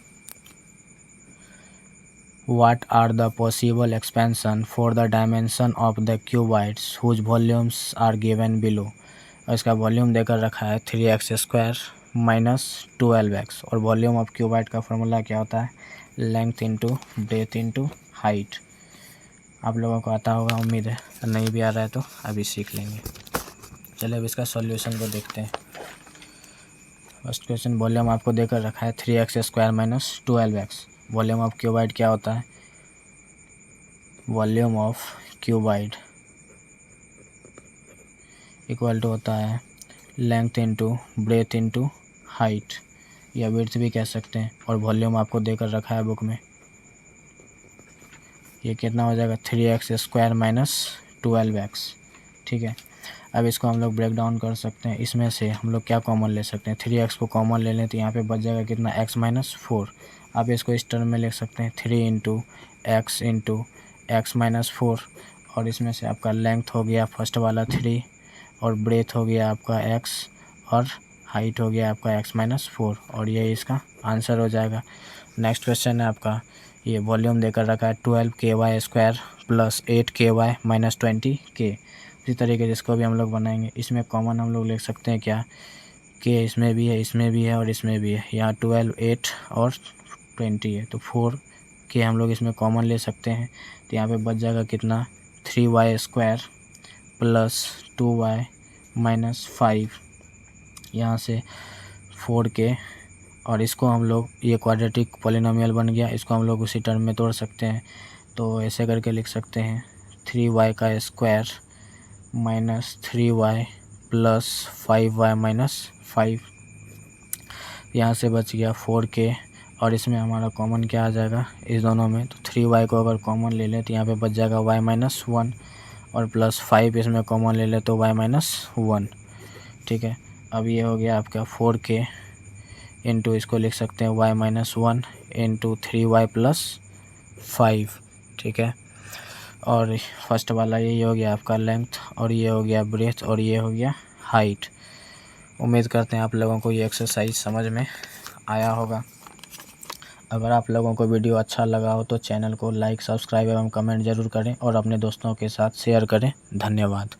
What are the possible expansion for the dimension of the cuboids whose volumes are given below। और इसका वॉल्यूम देकर रखा है 3x स्क्वायर माइनस 12x, और वॉल्यूम ऑफ क्यूबाइड का फॉर्मूला क्या होता है, length into breadth into height. आप लोगों को आता होगा उम्मीद है, नहीं भी आ रहा है तो अभी सीख लेंगे। चलिए अब इसका सॉल्यूशन को देखते हैं। फर्स्ट क्वेश्चन, वॉल्यूम आपको देकर रखा है 3x square minus 12x। Volume of cuboid क्या होता है, volume of cuboid equal to होता है length into breadth into height, या विड्थ भी कह सकते हैं, और वॉल्यूम आपको देकर रखा है बुक में। ये कितना हो जाएगा 3x स्क्वायर माइनस 12x। ठीक है, अब इसको हम लोग ब्रेक डाउन कर सकते हैं। इसमें से हम लोग क्या कॉमन ले सकते हैं, 3x को कॉमन ले लें तो यहाँ पे बच जाएगा कितना, x माइनस 4। आप इसको इस टर्म में लिख सकते हैं 3 इंटू x माइनस 4, और इसमें से आपका लेंथ हो गया फर्स्ट वाला 3, और ब्रेथ हो गया आपका x, और हाइट हो गया आपका x माइनस 4, और यही इसका आंसर हो जाएगा। नेक्स्ट क्वेश्चन है आपका, ये वॉल्यूम देकर रखा है 12ky square plus 8ky minus 20k। इसी तरीके से इसको भी हम लोग बनाएंगे। इसमें कॉमन हम लोग लिख सकते हैं क्या, k इसमें भी है, इसमें भी है और इसमें भी है। यहाँ 12 8 और 20 है, तो 4k हम लोग इसमें कॉमन ले सकते हैं, तो यहाँ पे बच जाएगा कितना, 3y square plus 2y minus 5। यहाँ से 4k, और इसको हम लोग, ये क्वाड्रेटिक पॉलिनोमियल बन गया, इसको हम लोग उसी टर्म में तोड़ सकते हैं। तो ऐसे करके लिख सकते हैं 3y का square minus 3y plus 5y minus 5। यहाँ से बच गया 4k, और इसमें हमारा कॉमन क्या आ जाएगा इस दोनों में, तो 3y को अगर कॉमन ले लें तो यहाँ पे बच जाएगा y माइनस 1, और प्लस 5 इसमें कॉमन ले लें तो y माइनस 1। ठीक है, अब ये हो गया आपका 4k इंटू, इसको लिख सकते हैं y minus 1 into 3y plus 5। ठीक है, और फर्स्ट वाला यही हो गया आपका लेंथ, और ये हो गया ब्रेथ, और ये हो गया हाइट। उम्मीद करते हैं आप लोगों को ये एक्सरसाइज समझ में आया होगा। अगर आप लोगों को वीडियो अच्छा लगा हो तो चैनल को लाइक, सब्सक्राइब एवं कमेंट ज़रूर करें और अपने दोस्तों के साथ शेयर करें। धन्यवाद।